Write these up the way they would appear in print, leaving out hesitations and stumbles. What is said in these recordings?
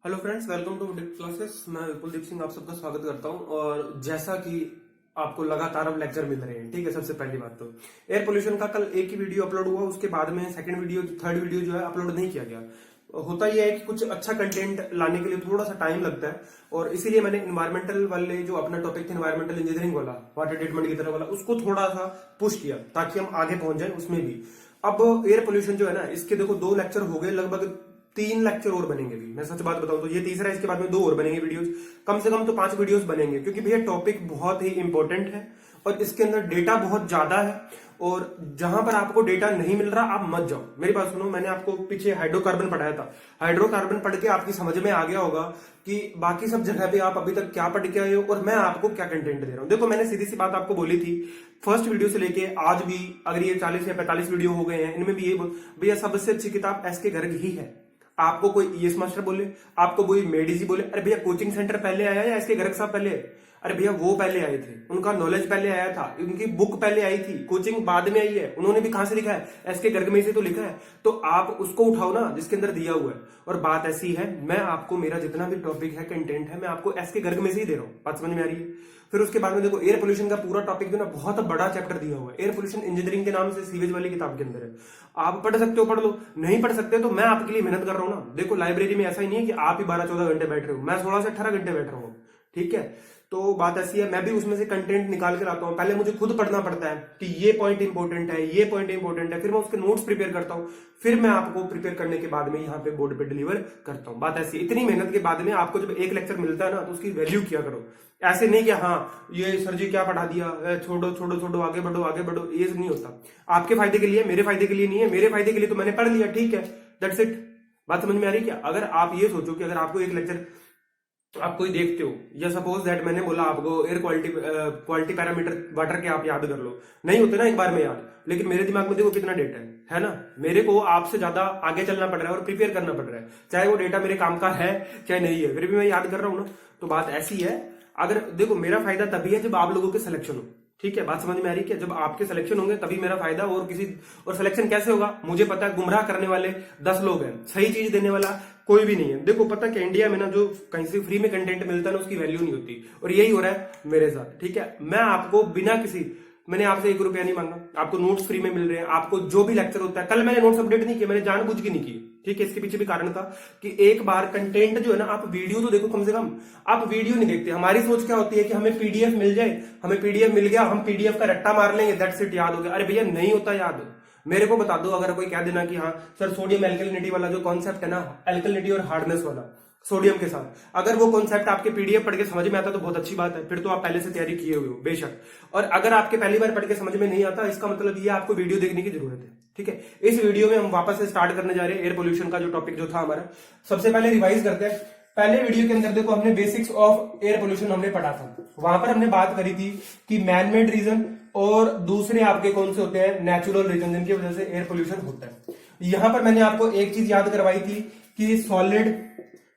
Hello friends, welcome to Dip classes. मैं कुलदीप सिंह आप सबका स्वागत करता हूं। और जैसा कि आपको लगातार अब लेक्चर मिल रहे हैं, ठीक है। सबसे पहली बात तो एयर पोल्यूशन का कल एक ही वीडियो अपलोड हुआ, उसके बाद में सेकंड वीडियो थर्ड वीडियो जो है अपलोड नहीं किया गया। होता यह है कि कुछ अच्छा कंटेंट लाने के लिए थोड़ा सा टाइम लगता है, और इसीलिए मैंने इन्वायरमेंटल वाले जो अपना टॉपिक था इन्वायरमेंटल इंजीनियरिंग वाला, वाटर ट्रीटमेंट की तरह वाला, उसको थोड़ा सा पुश किया ताकि हम आगे पहुंच जाए उसमें भी। अब एयर पोल्यूशन जो है ना, इसके देखो 2 लेक्चर हो गए, लगभग 3 लेक्चर और बनेंगे भी। मैं सच बात बताऊं तो ये तीसरा है, इसके बाद में 2 और बनेंगे वीडियोस। कम से कम तो 5 वीडियोस बनेंगे, क्योंकि भैया टॉपिक बहुत ही इंपॉर्टेंट है और इसके अंदर डेटा बहुत ज्यादा है। और जहां पर आपको डेटा नहीं मिल रहा, आप मत जाओ। मेरी बात सुनो, मैंने आपको पीछे हाइड्रोकार्बन पढ़ाया था। हाइड्रोकार्बन पढ़ के आपकी समझ में आ गया होगा कि बाकी सब जगह पे आप अभी तक क्या पढ़ के आए हो और मैं आपको क्या कंटेंट दे रहा हूं। देखो, मैंने सीधी सी बात आपको बोली थी फर्स्ट वीडियो से लेके आज भी, अगर ये 40 या 45 वीडियो हो गए हैं, इनमें भी ये भैया सबसे अच्छी किताब एसके गर्ग ही है। आपको कोई ईएस मास्टर बोले, आपको कोई मेडिजी बोले, अरे भैया कोचिंग सेंटर पहले आया या एसके गर्ग साहब पहले? अरे भैया वो पहले आए थे, उनका नॉलेज पहले आया था, उनकी बुक पहले आई थी, कोचिंग बाद में आई है। उन्होंने भी कहां से लिखा है? एसके गर्ग में से तो लिखा है। तो आप उसको उठाओ ना जिसके अंदर दिया हुआ है। और बात ऐसी है, मैं आपको मेरा जितना भी टॉपिक है, कंटेंट है, मैं आपको एसके गर्ग में से ही दे रहा हूं। बात समझ में आ रही है? फिर उसके बाद में देखो, एयर पोल्यूशन का पूरा टॉपिक जो ना बहुत बड़ा चैप्टर दिया हुआ है। एयर पोल्यूशन इंजीनियरिंग के नाम से सीवेज वाली किताब के अंदर है। आप पढ़ सकते हो, पढ़ लो। नहीं पढ़ सकते तो मैं आपके लिए मेहनत कर रहा हूं ना। देखो, लाइब्रेरी में ऐसा ही नहीं है कि आप ही 12-14 घंटे बैठ रहे हो, मैं 16 से 18 घंटे बैठ रहा हूं, ठीक है। तो बात ऐसी है, मैं भी उसमें से कंटेंट निकाल के लाता हूं। पहले मुझे खुद पढ़ना पड़ता है कि ये पॉइंट इंपॉर्टेंट है, ये पॉइंट इंपॉर्टेंट है, फिर मैं उसके नोट्स प्रिपेयर करता हूं, फिर मैं आपको प्रिपेयर करने के बाद में यहाँ पे बोर्ड पे डिलीवर करता हूं। बात ऐसी, इतनी मेहनत के बाद में आपको जब एक लेक्चर मिलता है ना, तो उसकी वैल्यू किया करो। ऐसे नहीं कि हाँ ये सर जी क्या पढ़ा दिया, छोड़ो छोड़ो छोड़ो, आगे बढ़ो आगे बढ़ो, ये नहीं होता। आपके फायदे के लिए, मेरे फायदे के लिए नहीं है। मेरे फायदे के लिए तो मैंने पढ़ लिया, ठीक है, दैट्स इट। बात समझ में आ रही है क्या? अगर आप ये सोचो कि अगर आपको एक लेक्चर आप कोई देखते हो, या सपोज दैट मैंने बोला आपको एयर क्वालिटी पैरामीटर वाटर के आप याद कर लो, नहीं होते ना एक बार में याद। लेकिन मेरे दिमाग में देखो कितना डेटा है ना। मेरे को आपसे ज्यादा आगे चलना पड़ रहा है और प्रिपेयर करना पड़ रहा है, चाहे वो डेटा मेरे काम का है चाहे नहीं है, फिर भी मैं याद कर रहा हूं ना। तो बात ऐसी है, अगर देखो मेरा फायदा तभी है जब आप लोगों के सिलेक्शन हो, ठीक है। बात समझ में आ रही है? जब आपके सिलेक्शन होंगे तभी मेरा फायदा। और सिलेक्शन कैसे होगा मुझे पता है। गुमराह करने वाले 10 लोग हैं, सही चीज देने वाला कोई भी नहीं है। देखो, पता कि इंडिया में ना जो कहीं से फ्री में कंटेंट मिलता है ना, उसकी वैल्यू नहीं होती, और यही हो रहा है मेरे साथ, ठीक है। मैं आपको बिना किसी, मैंने आपसे 1 रुपया नहीं मांगा, आपको नोट्स फ्री में मिल रहे हैं। आपको जो भी लेक्चर होता है, कल मैंने नोट्स अपडेट नहीं किए, मैंने जानबूझ के नहीं किए, ठीक है। इसके पीछे भी कारण था कि एक बार कंटेंट जो है ना, आप वीडियो तो देखो कम से कम, आप वीडियो नहीं देखते। हमारी सोच क्या होती है कि हमें पीडीएफ मिल जाए, हमें पीडीएफ मिल गया, हम पीडीएफ का रट्टा मार लेंगे, दैट्स इट, याद हो गया। अरे भैया नहीं होता याद। मेरे को बता दो, अगर कोई कह देना कि हाँ सर सोडियम एल्कलिनिटी वाला जो कॉन्सेप्ट है ना, एल्कलिनिटी और हार्डनेस वाला सोडियम के साथ, अगर वो कॉन्सेप्ट आपके पीडीएफ पढ़ के समझ में आता तो बहुत अच्छी बात है, फिर तो आप पहले से तैयारी किए हुए हो बेशक। और अगर आपके पहली बार पढ़ के समझ में नहीं आता, इसका मतलब ये आपको वीडियो देखने की जरूरत है, ठीक है। इस वीडियो में हम वापस से स्टार्ट करने जा रहे हैं एयर पोल्यूशन का जो टॉपिक जो था हमारा। सबसे पहले रिवाइज करते हैं। पहले वीडियो के अंदर देखो, हमने बेसिक्स ऑफ एयर पोल्यूशन हमने पढ़ा था। वहां पर हमने बात करी थी कि मैन मेड रीजन और दूसरे आपके कौन से होते हैं, नेचुरल रीजन, जिनकी वजह से एयर पोल्यूशन होता है। यहां पर मैंने आपको एक चीज याद करवाई थी कि सॉलिड,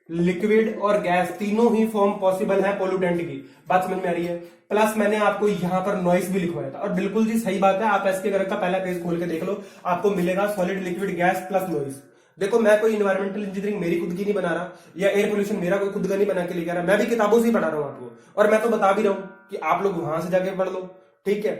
लिक्विड और गैस तीनों ही फॉर्म पॉसिबल है पोल्यूटेंट की। बात समझ में आ रही है? प्लस मैंने आपको यहां पर नॉइस भी लिखवाया था, और बिल्कुल जी सही बात है। आप एसके गर्ग का पहला पेज खोल के देख लो, आपको मिलेगा solid, liquid, gas plus noise. देखो, मैं कोई इन्वायरमेंटल इंजीनियरिंग मेरी खुद की नहीं बना रहा, या एयर पोल्यूशन मेरा कोई खुद का नहीं बना के लेके आ रहा, मैं भी किताबों से ही पढ़ा रहा हूं आपको। और मैं तो बता भी रहा हूं कि आप लोग वहां से जाके पढ़ लो, ठीक है।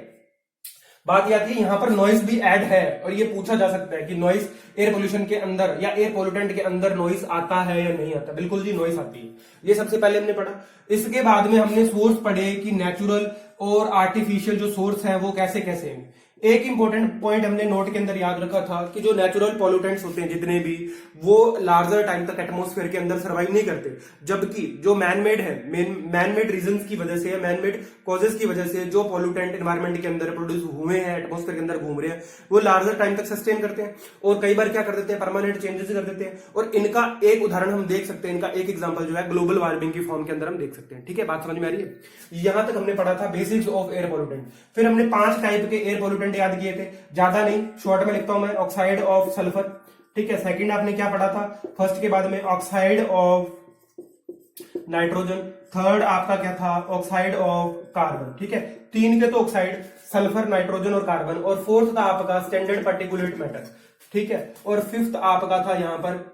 बात यह आती है, यहां पर नॉइस भी ऐड है, और ये पूछा जा सकता है कि नॉइस एयर पोल्यूशन के अंदर या एयर पोल्यूटेंट के अंदर नॉइस आता है या नहीं आता। बिल्कुल जी, नॉइस आती है। ये सबसे पहले हमने पढ़ा। इसके बाद में हमने सोर्स पढ़े कि नेचुरल और आर्टिफिशियल जो सोर्स है वो कैसे कैसे हैं। एक इंपॉर्टेंट पॉइंट हमने नोट के अंदर याद रखा था कि जो नेचुरल पॉल्यूटेंट्स होते हैं जितने भी, वो लार्जर टाइम तक एटमॉस्फेयर के अंदर सर्वाइव नहीं करते। जबकि जो मैनमेड है, मैन मेड रीजंस की वजह से, मैन मेड कॉजेस की वजह से जो पॉल्यूटेंट एनवायरमेंट के अंदर प्रोड्यूस हुए हैं, एटमॉस्फेयर के अंदर घूम रहे हैं, वो लार्जर टाइम तक सस्टेन करते हैं। और कई बार क्या कर देते हैं, परमानेंट चेंजेस कर देते हैं। और इनका एक उदाहरण हम देख सकते हैं, इनका एक एग्जांपल जो है ग्लोबल वार्मिंग की फॉर्म के अंदर हम देख सकते हैं, ठीक है। बात समझ में आ रही है? यहां तक हमने पढ़ा था बेसिक्स ऑफ एयर पोल्यूटेंट। फिर हमने 5 टाइप के एयर पोल्यूटेंट याद किए थे, ज्यादा नहीं, शॉर्ट में लिखता हूं मैं। ऑक्साइड ऑफ सल्फर, ठीक है। सेकंड आपने क्या पढ़ा था फर्स्ट के बाद में? Oxide of nitrogen. थर्ड आपका क्या था? ऑक्साइड ऑफ कार्बन, ठीक है। 3 के तो ऑक्साइड, सल्फर, नाइट्रोजन और कार्बन। और फोर्थ था आपका स्टैंडर्ड पार्टिकुलेट मैटर, ठीक है। और फिफ्थ आपका था यहां पर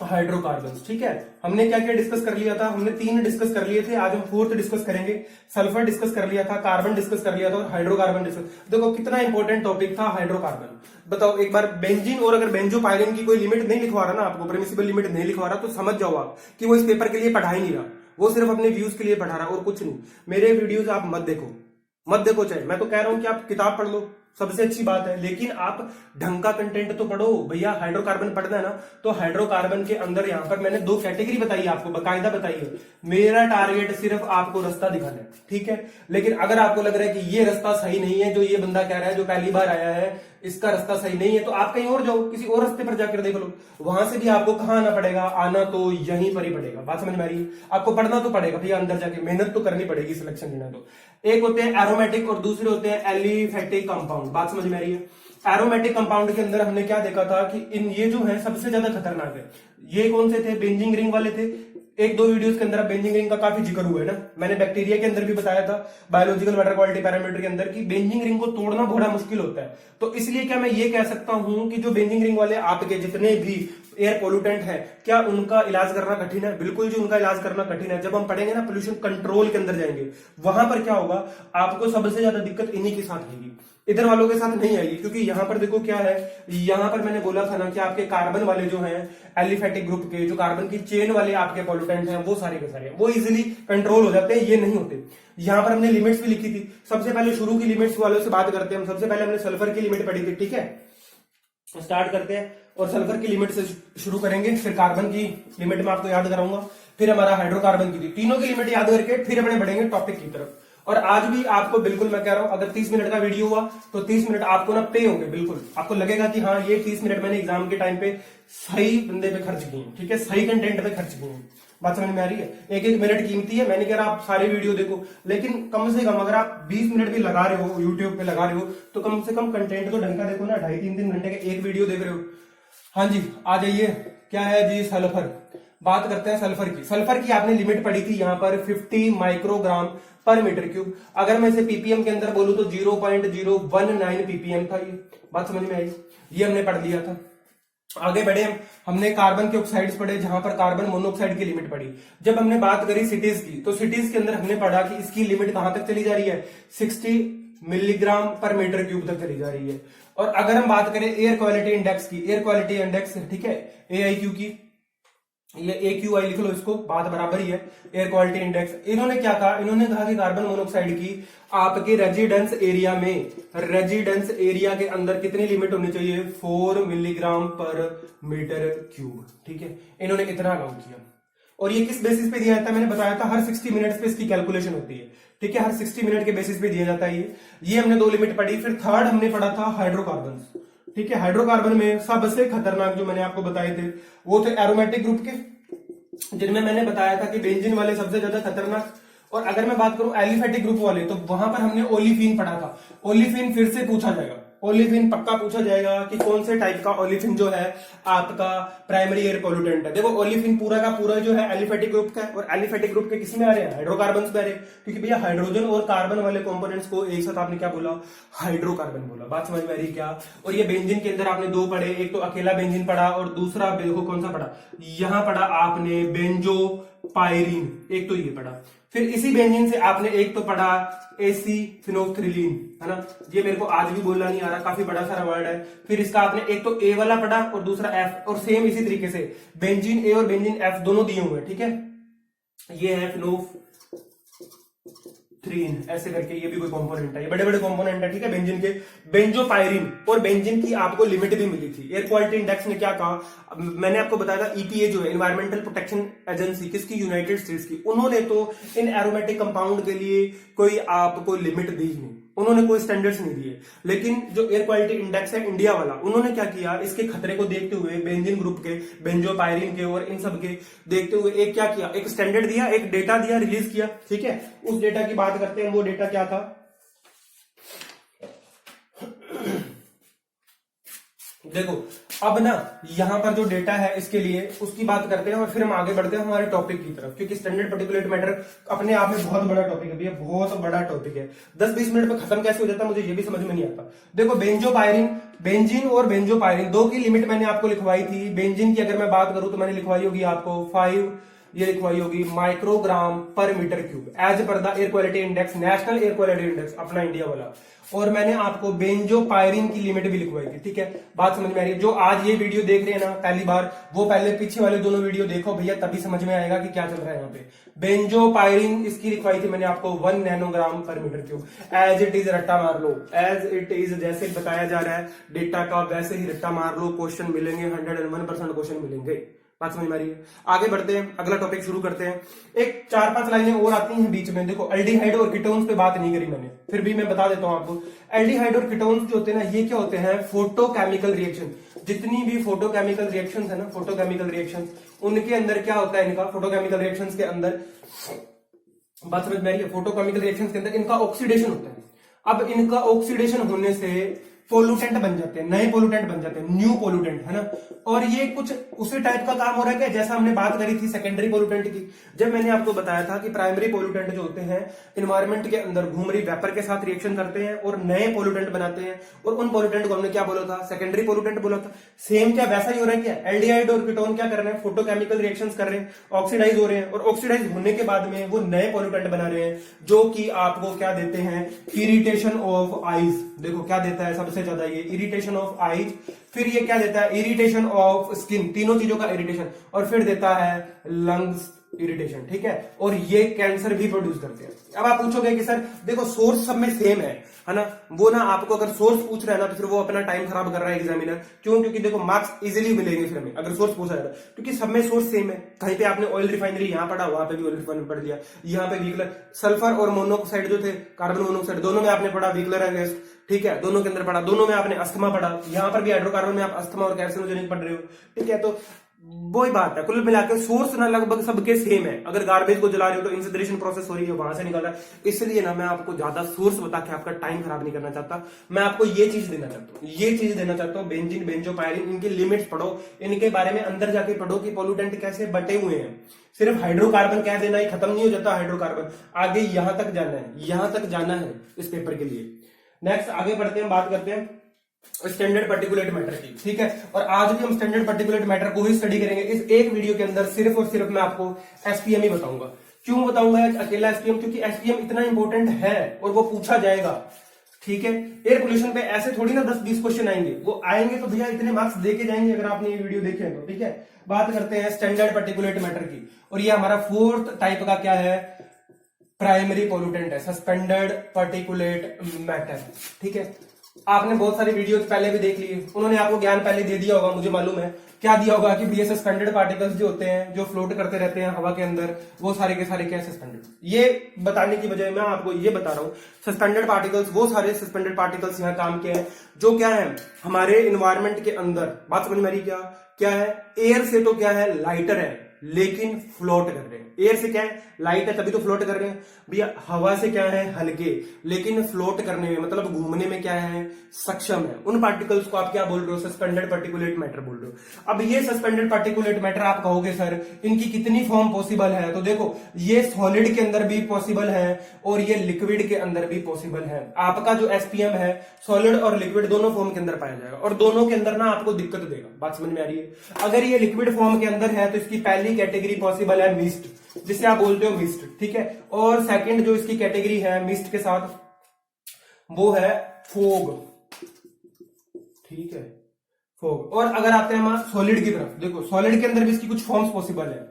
हाइड्रोकार्बन। ठीक है, हमने क्या क्या डिस्कस कर लिया था, हमने 3 डिस्कस कर लिए थे, आज हम 4th डिस्कस करेंगे। सल्फर डिस्कस कर लिया था, कार्बन डिस्कस कर लिया था और हाइड्रोकार्बन डिस्कस। देखो कितना इंपॉर्टेंट टॉपिक था हाइड्रोकार्बन। बताओ एक बार, बेंजीन और अगर बेंजोपायरिन की कोई लिमिट नहीं लिखवा रहा ना आपको, परमिसिबल लिमिट नहीं लिखवा रहा, तो समझ जाओ आप कि वो इस पेपर के लिए पढ़ा ही नहीं रहा, वो सिर्फ अपने व्यूज के लिए पढ़ा रहा और कुछ नहीं। मेरे वीडियोज आप मत देखो, मत देखो। चाहे मैं तो कह रहा हूं कि आप किताब पढ़ लो, सबसे अच्छी बात है, लेकिन आप ढंग का कंटेंट तो पढ़ो भैया। हाइड्रोकार्बन पढ़ना है ना, तो हाइड्रोकार्बन के अंदर यहां पर मैंने 2 कैटेगरी बताई है आपको, बकायदा बताई है। मेरा टारगेट सिर्फ आपको रास्ता दिखाना है, ठीक है। लेकिन अगर आपको लग रहा है कि ये रास्ता सही नहीं है, जो ये बंदा कह रहा है, जो पहली बार आया है, इसका रास्ता सही नहीं है, तो आप कहीं और जाओ, किसी और रास्ते पर जाकर देख लो। वहां से भी आपको कहां आना पड़ेगा, आना तो यहीं पर ही पड़ेगा। बात समझ में आ रही है? आपको पढ़ना तो पड़ेगा भैया, अंदर जाके मेहनत तो करनी पड़ेगी सिलेक्शन लेना। तो एक होते हैं एरोमेटिक और दूसरे होते हैं एलिफेटिक कंपाउंड। बात समझ में आ रही है? एरोमेटिक कंपाउंड के अंदर हमने क्या देखा था कि इन ये जो है सबसे ज्यादा खतरनाक है। ये कौन से थे? बेंजीन रिंग वाले थे। 1-2 वीडियोस के अंदर बेंजीन रिंग का काफी जिक्र हुआ है ना, मैंने बैक्टीरिया के अंदर भी बताया था, बायोलॉजिकल वाटर क्वालिटी पैरामीटर के अंदर, कि बेंजीन रिंग को तोड़ना बड़ा मुश्किल होता है। तो इसलिए क्या मैं ये कह सकता हूं कि जो बेंजीन रिंग वाले आपके जितने भी एयर पोल्यूटेंट है, क्या उनका इलाज करना कठिन है? बिल्कुल जी, उनका इलाज करना कठिन है। जब हम पढ़ेंगे ना पोल्यूशन कंट्रोल के अंदर जाएंगे, वहां पर क्या होगा, आपको सबसे ज्यादा दिक्कत इन्हीं के साथ आएगी, इधर वालों के साथ नहीं आएगी। क्योंकि यहां पर देखो क्या है, यहां पर मैंने बोला था ना कि आपके कार्बन वाले जो हैं, एलिफेटिक ग्रुप के, जो कार्बन की चेन वाले आपके पॉल्यूटेंट हैं, वो सारे के सारे वो इजीली कंट्रोल हो जाते हैं, ये नहीं होते। यहां पर हमने लिमिट्स भी लिखी थी। सबसे पहले शुरू की लिमिट्स वालों से बात करते हैं हम। सबसे पहले हमने सल्फर की लिमिट पढ़ी थी, ठीक है, स्टार्ट करते हैं और सल्फर की लिमिट से शुरू करेंगे, फिर कार्बन की लिमिट में आपको याद कराऊंगा, फिर हमारा हाइड्रोकार्बन की थी। तीनों की लिमिट याद करके फिर अपने बढ़ेंगे टॉपिक की तरफ। और आज भी आपको बिल्कुल मैं कह रहा हूं, अगर 30 मिनट का वीडियो हुआ तो 30 मिनट आपको ना पे होंगे, बिल्कुल आपको लगेगा कि हाँ ये 30 मिनट मैंने एग्जाम के टाइम पे सही बंदे पे खर्च किए, ठीक है, सही कंटेंट पे खर्च किए। बात समझ में आ रही है? 1-1 मिनट कीमती है। मैंने कह रहा आप सारे वीडियो देखो, लेकिन कम से कम अगर आप 20 मिनट भी लगा रहे हो, यूट्यूब पे लगा रहे हो, तो कम से कम कंटेंट तो ढंग का देखो ना। 2.5-3 घंटे का एक वीडियो देख रहे हो। हाँ जी, आ जाइए। क्या है जी? सल्फर। बात करते हैं सल्फर की। सल्फर की आपने लिमिट पढ़ी थी यहां पर 50 माइक्रोग्राम पर मीटर क्यूब। अगर मैं इसे पीपीएम के अंदर बोलूं तो 0.019 पीपीएम था ये। बात समझ में आई? ये हमने पढ़ लिया था। आगे बढ़े हमने कार्बन के ऑक्साइड्स पढ़े, जहां पर कार्बन मोनोऑक्साइड की लिमिट पढ़ी। जब हमने बात करी सिटीज की, तो सिटीज के अंदर हमने पढ़ा कि इसकी लिमिट कहां तक चली जा रही है, 60 मिलीग्राम पर मीटर क्यूब तक चली जा रही है। और अगर हम बात करें एयर क्वालिटी इंडेक्स की, एयर क्वालिटी इंडेक्स, ठीक है, AIQ की, ये AQI लिख लो इसको, बात बराबर ही है, एयर क्वालिटी इंडेक्स। इन्होंने क्या कहा? इन्होंने कहा कि कार्बन मोनोऑक्साइड की आपके रेजिडेंस एरिया में, रेजिडेंस एरिया के अंदर कितनी लिमिट होनी चाहिए? 4 मिलीग्राम पर मीटर क्यूब, ठीक है, इन्होंने इतना अलाउ किया। और ये किस बेसिस पे दिया जाता है? मैंने बताया था हर 60 मिनट्स पे इसकी कैलकुलेशन होती है, ठीक है, हर 60 मिनट के बेसिस पे दिया जाता है ये हमने 2 लिमिट पढ़ी। फिर थर्ड हमने पढ़ा था हाइड्रोकार्बन, ठीक है। हाइड्रोकार्बन में सबसे खतरनाक जो मैंने आपको बताए थे वो थे एरोमेटिक ग्रुप के, जिनमें मैंने बताया था कि बेंजीन वाले सबसे ज्यादा खतरनाक। और अगर मैं बात करूं एलिफेटिक ग्रुप वाले, तो वहां पर हमने ओलिफिन पढ़ा था। ओलिफिन फिर से पूछा जाएगा, ओलिफिन पक्का पूछा जाएगा कि कौन से टाइप का ओलिफिन जो है आपका प्राइमरी एयर पोल्यूटेंट है। देखो ओलिफिन पूरा का पूरा जो है एलिफेटिक ग्रुप का है, और एलिफेटिक ग्रुप के किस में आ रहे हैं? हाइड्रोकार्बन में आ रहे हैं, क्योंकि भैया हाइड्रोजन और कार्बन वाले कंपोनेंट्स को एक साथ आपने क्या बोला? हाइड्रोकार्बन बोला। बात समझ में आ रही क्या? और ये बेंजीन के अंदर आपने 2 पढ़े, एक तो अकेला बेंजीन पढ़ा और दूसरा देखो कौन सा पढ़ा, यहां पढ़ा आपने बेंजोपायरीन, एक तो ये पढ़ा। फिर इसी बेंजीन से आपने एक तो पढ़ा एसी फिनोल्फ्थ्रीलीन, है ना, ये मेरे को आज भी बोलना नहीं आ रहा, काफी बड़ा सारा वर्ड है। फिर इसका आपने एक तो ए वाला पढ़ा और दूसरा एफ, और सेम इसी तरीके से बेंजीन ए और बेंजीन एफ दोनों दिए हुए हैं, ठीक है। ये है फिनोल्फ्थ्रीन, ऐसे करके ये भी कोई कंपोनेंट है, ये बड़े बड़े कंपोनेंट है, ठीक है, बेंजीन के। बेंजोपायरीन और बेंजीन की आपको लिमिट भी मिली थी। एयर क्वालिटी इंडेक्स ने क्या कहा? मैंने आपको बताया था EPA जो है एनवायरमेंटल प्रोटेक्शन एजेंसी, किसकी? यूनाइटेड स्टेट्स की। उन्होंने तो इन एरोमेटिक कंपाउंड के लिए कोई आपको लिमिट दी ही नहीं, उन्होंने कोई स्टैंडर्ड्स नहीं दिए। लेकिन जो एयर क्वालिटी इंडेक्स है इंडिया वाला, उन्होंने क्या किया? इसके खतरे को देखते हुए बेंजीन ग्रुप के, बेंजोपायरीन के और इन सब के देखते हुए एक क्या किया? एक स्टैंडर्ड दिया, एक डेटा दिया, रिलीज किया, ठीक है। उस डेटा की बात करते हैं। वो डेटा क्या था? देखो अब ना यहाँ पर जो डेटा है इसके लिए उसकी बात करते हैं और फिर हम आगे बढ़ते हैं हमारे टॉपिक की तरफ, क्योंकि स्टैंडर्ड पार्टिकुलेट मैटर अपने आप में बहुत बड़ा टॉपिक है भैया, बहुत बड़ा टॉपिक है। 10-20 मिनट में खत्म कैसे हो जाता है मुझे ये भी समझ में नहीं आता। देखो बेंजोपायरिन, बेंजीन और बेंजोपायरिन दो की लिमिट मैंने आपको लिखवाई थी। बेंजीन की अगर मैं बात करूं तो मैंने लिखवाई होगी आपको 5, ये लिखवाई होगी microgram per metre cube as per the air quality index, national air quality index अपना इंडिया वाला। और मैंने आपको बेंजोपायरिन की लिमिट भी लिखवाई थी, ठीक है। बात समझ में आ रही है? जो आज ये वीडियो देख रहे हैं ना पहली बार, वो पहले पीछे वाले दोनों वीडियो देखो भैया, तभी समझ में आएगा कि क्या चल रहा है यहाँ पे। बेंजोपायरिन इसकी लिखवाई थी मैंने आपको 1 nanogram per metre cube. As it is रट्टा मार लो, एज इट इज जैसे बताया जा रहा है डेटा का वैसे ही रट्टा मार लो, क्वेश्चन मिलेंगे 101% क्वेश्चन मिलेंगे। बात समझ में आ रही है? आगे बढ़ते हैं, अगला टॉपिक शुरू करते हैं। एक 4-5 लाइनें और आती हैं बीच में। देखो एल्डिहाइड और कीटोन्स पे बात नहीं करी मैंने, फिर भी मैं बता देता हूं आपको। एल्डिहाइड और कीटोन्स जो होते हैं ना, ये क्या होते हैं? Photochemical reaction. जितनी भी फोटोकेमिकल रिएक्शंस है ना, फोटोकेमिकल रिएक्शंस, उनके अंदर क्या होता है? इनका फोटोकेमिकल रिएक्शंस के अंदर, बात समझ में आ रही है? फोटोकेमिकल रिएक्शंस के अंदर इनका ऑक्सीडेशन होता है। अब इनका ऑक्सीडेशन होने से पोल्यूटेंट बन जाते हैं, नए पोल्यूटेंट बन जाते हैं, न्यू पोल्यूटेंट, है ना। और ये कुछ उसी टाइप का काम हो रहा है क्या जैसा हमने बात करी थी सेकेंडरी पोल्यूटेंट की। जब मैंने आपको बताया था कि प्राइमरी पोल्यूटेंट जो होते हैं एनवायरमेंट के अंदर घूम रही वेपर के साथ रिएक्शन करते हैं और नए पोल्यूटेंट बनाते हैं, और उन पोल्यूटेंट को हमने क्या बोला था? सेकेंडरी पोल्यूटेंट बोला था। सेम क्या वैसा ही हो रहा है क्या? एल्डिहाइड और कीटोन क्या कर रहे हैं? फोटोकेमिकल रिएक्शंस कर रहे हैं, ऑक्सीडाइज हो रहे हैं, और ऑक्सीडाइज होने के बाद में वो नए पोल्यूटेंट बना रहे हैं जो कि आपको क्या देते हैं? Irritation of eyes. देखो क्या देता है सबसे ज्यादा? ये इरिटेशन ऑफ आईज। फिर ये क्या देता है? इरिटेशन ऑफ स्किन, तीनों चीजों का इरिटेशन। और फिर देता है लंग्स इरिटेशन, ठीक है। और ये कैंसर भी प्रोड्यूस करते हैं। अब आप पूछोगे कि सर देखो सोर्स सब में सेम है ना। वो ना आपको अगर सोर्स पूछ रहा है ना तो फिर वो अपना टाइम खराब कर रहा है एग्जामिनर। क्यों? क्योंकि देखो मार्क्स इजीली मिलेंगे फिर हमें अगर सोर्स पूछा जाए, क्योंकि सब में सोर्स सेम है। कहीं पे आपने ऑयल रिफाइनरी यहाँ पढ़ा, वहां पे भी ऑयल रिफाइनरी पढ़ लिया, यहाँ पे व्हीकलर, सल्फर और मोनोऑक्साइड जो थे, कार्बन मोनोऑक्साइड, दोनों में आपने पढ़ा व्हीकलर है गैस, ठीक है, दोनों के अंदर पढ़ा। दोनों में आपने अस्थमा पढ़ा, यहाँ पर भी हाइड्रोकार्बन में आप अस्थमा और कार्सिनोजेनिक पढ़ रहे हो, ठीक है। तो वही बात है, कुल मिलाकर सोर्स ना लगभग सबके सेम है। अगर गार्बेज को जला रहे हो तो इंसिनरेशन प्रोसेस हो रही है, वहां से निकल रहा है। इसलिए ना मैं आपको ज्यादा सोर्स बता के आपका टाइम खराब नहीं करना चाहता। मैं आपको ये चीज देना चाहता हूँ, ये चीज देना चाहता हूँ। बेंजीन, बेंजोपायरिन, इनकी लिमिट्स पढ़ो, इनके बारे में अंदर जाके पढ़ो कि पोल्यूटेंट कैसे बटे हुए हैं। सिर्फ हाइड्रोकार्बन कह देना ही खत्म नहीं हो जाता हाइड्रोकार्बन, आगे यहां तक जाना है, यहां तक जाना है इस पेपर के लिए। नेक्स्ट आगे बढ़ते हैं, बात करते हैं स्टैंडर्ड पार्टिकुलेट मैटर की, ठीक है। और आज भी हम स्टैंडर्ड पार्टिकुलेट मैटर को ही स्टडी करेंगे इस एक वीडियो के अंदर। सिर्फ और सिर्फ मैं आपको एसपीएम ही बताऊंगा। क्यों बताऊंगा अकेला एसपीएम? क्योंकि एसपीएम इतना इंपॉर्टेंट है और वो पूछा जाएगा, ठीक है। एयर पोल्यूशन पे ऐसे थोड़ी ना 10-20 क्वेश्चन आएंगे, वो आएंगे तो भैया इतने मार्क्स देके जाएंगे अगर आपने ये वीडियो देखे तो, ठीक है। बात करते हैं स्टैंडर्ड पार्टिकुलेट मैटर की, और ये हमारा 4th टाइप का क्या है? प्राइमरी पोल्यूटेंट है, सस्पेंडेड पार्टिकुलेट मैटर, ठीक है। आपने बहुत सारी वीडियोस पहले भी देख ली, उन्होंने आपको ज्ञान पहले दे दिया होगा, मुझे मालूम है। क्या दिया होगा कि भैया सस्पेंडेड पार्टिकल्स जो होते हैं, जो फ्लोट करते रहते हैं हवा के अंदर, वो सारे के सारे क्या सस्पेंडेड। ये बताने की बजाय मैं आपको ये बता रहा हूं, सस्पेंडेड पार्टिकल्स, वो सारे सस्पेंडेड पार्टिकल्स यहाँ काम के हैं जो क्या है हमारे इन्वायरमेंट के अंदर। बात समझ में आ रही? क्या है? एयर से तो क्या है? लाइटर है, लेकिन फ्लोट कर रहे हैं। एयर से क्या है? लाइट है, तभी तो फ्लोट कर रहे हैं भैया। हवा से क्या है? हल्के, लेकिन फ्लोट करने में मतलब घूमने में क्या है? सक्षम है। उन पार्टिकल्स को आप क्या बोल रहे हो? सस्पेंडेड पार्टिकुलेट मैटर बोल रहे हो। अब ये सस्पेंडेड पार्टिकुलेट मैटर आप कहोगे सर इनकी कितनी फॉर्म पॉसिबल है? तो देखो ये सॉलिड के अंदर भी पॉसिबल है और ये लिक्विड के अंदर भी पॉसिबल है। आपका जो एसपीएम है सॉलिड और लिक्विड दोनों फॉर्म के अंदर पाया जाएगा, और दोनों के अंदर ना आपको दिक्कत देगा। बात समझ में आ रही है? अगर ये लिक्विड फॉर्म के अंदर है तो इसकी पहली कैटेगरी पॉसिबल है मिस्ट, जिसे आप बोलते हो मिस्ट, ठीक है। और सेकंड जो इसकी कैटेगरी है मिस्ट के साथ, वो है फोग, ठीक है, फोग। और अगर आते हैं हम सॉलिड की तरफ, देखो सॉलिड के अंदर भी इसकी कुछ फॉर्म्स पॉसिबल है,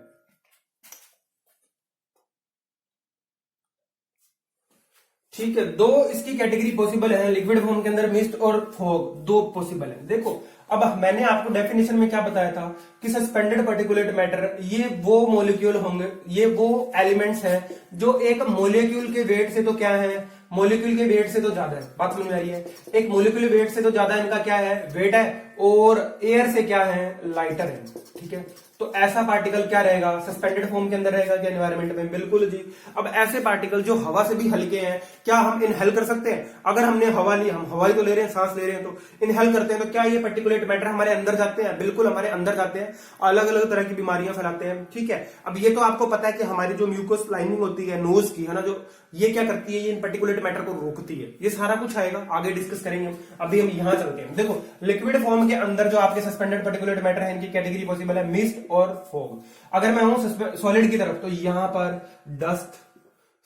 ठीक है। दो इसकी कैटेगरी पॉसिबल है, लिक्विड फॉर्म के अंदर मिस्ट और फॉग, दो पॉसिबल है। देखो अब मैंने आपको डेफिनेशन में क्या बताया था कि सस्पेंडेड पार्टिकुलेट मैटर ये वो मॉलिक्यूल होंगे, ये वो एलिमेंट्स हैं जो एक मॉलिक्यूल के वेट से तो क्या है? मॉलिक्यूल के वेट से तो ज्यादा है। बात समझ में आ रही है? एक मॉलिक्यूल वेट से तो ज्यादा इनका क्या है? वेट है, और एयर से क्या है, लाइटर है, ठीक है। तो ऐसा पार्टिकल क्या रहेगा, सस्पेंडेड फॉर्म के अंदर रहेगा क्या एनवायरमेंट में, बिल्कुल जी। अब ऐसे पार्टिकल जो हवा से भी हल्के हैं, क्या हम इनहेल कर सकते हैं? अगर हमने हवा ली, हम हवा ही तो ले रहे हैं, सांस ले रहे हैं, तो इनहेल करते हैं, तो क्या ये पर्टिकुलेट मैटर हमारे अंदर जाते हैं? बिल्कुल हमारे अंदर जाते हैं, अलग अलग तरह की बीमारियां फैलाते हैं, ठीक है। अब ये तो आपको पता है कि हमारी जो म्यूकोस लाइनिंग होती है नोज की, है ना, जो ये क्या करती है, ये इन पर्टिकुलेट मैटर को रोकती है। ये सारा कुछ आएगा, आगे डिस्कस करेंगे हम। अभी हम यहां चलते हैं। देखो, लिक्विड फॉर्म के अंदर जो आपके सस्पेंडेड पर्टिकुलेट मैटर है, इनकी कैटेगरी पॉसिबल है मिस्ट और फॉग। अगर मैं हूं सॉलिड की तरफ, तो यहां पर डस्ट,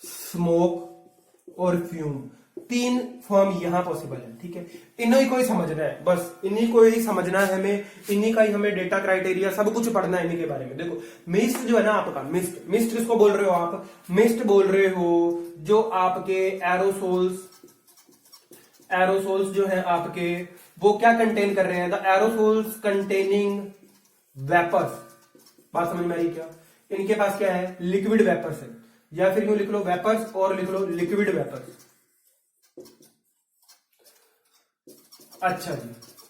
स्मोक और फ्यूम, तीन फॉर्म यहां पॉसिबल है, ठीक है। इन्हीं को ही समझना है, बस इन्हीं को ही समझना है हमें, इन्हीं का ही हमें डेटा क्राइटेरिया सब कुछ पढ़ना है इन्हीं के बारे में। देखो, मिस्ट जो है ना आपका, मिस्ट, मिस्ट किसको बोल रहे हो आप? मिस्ट बोल रहे हो जो आपके एरोसोल्स, एरोसोल्स जो है आपके, वो क्या कंटेन कर रहे हैं? The aerosols containing vapours. बात समझ में आई क्या? इनके पास क्या है, लिक्विड वेपर्स है, या फिर यूं लिख लो वेपर्स और लिख लो लिक्विड वेपर्स। अच्छा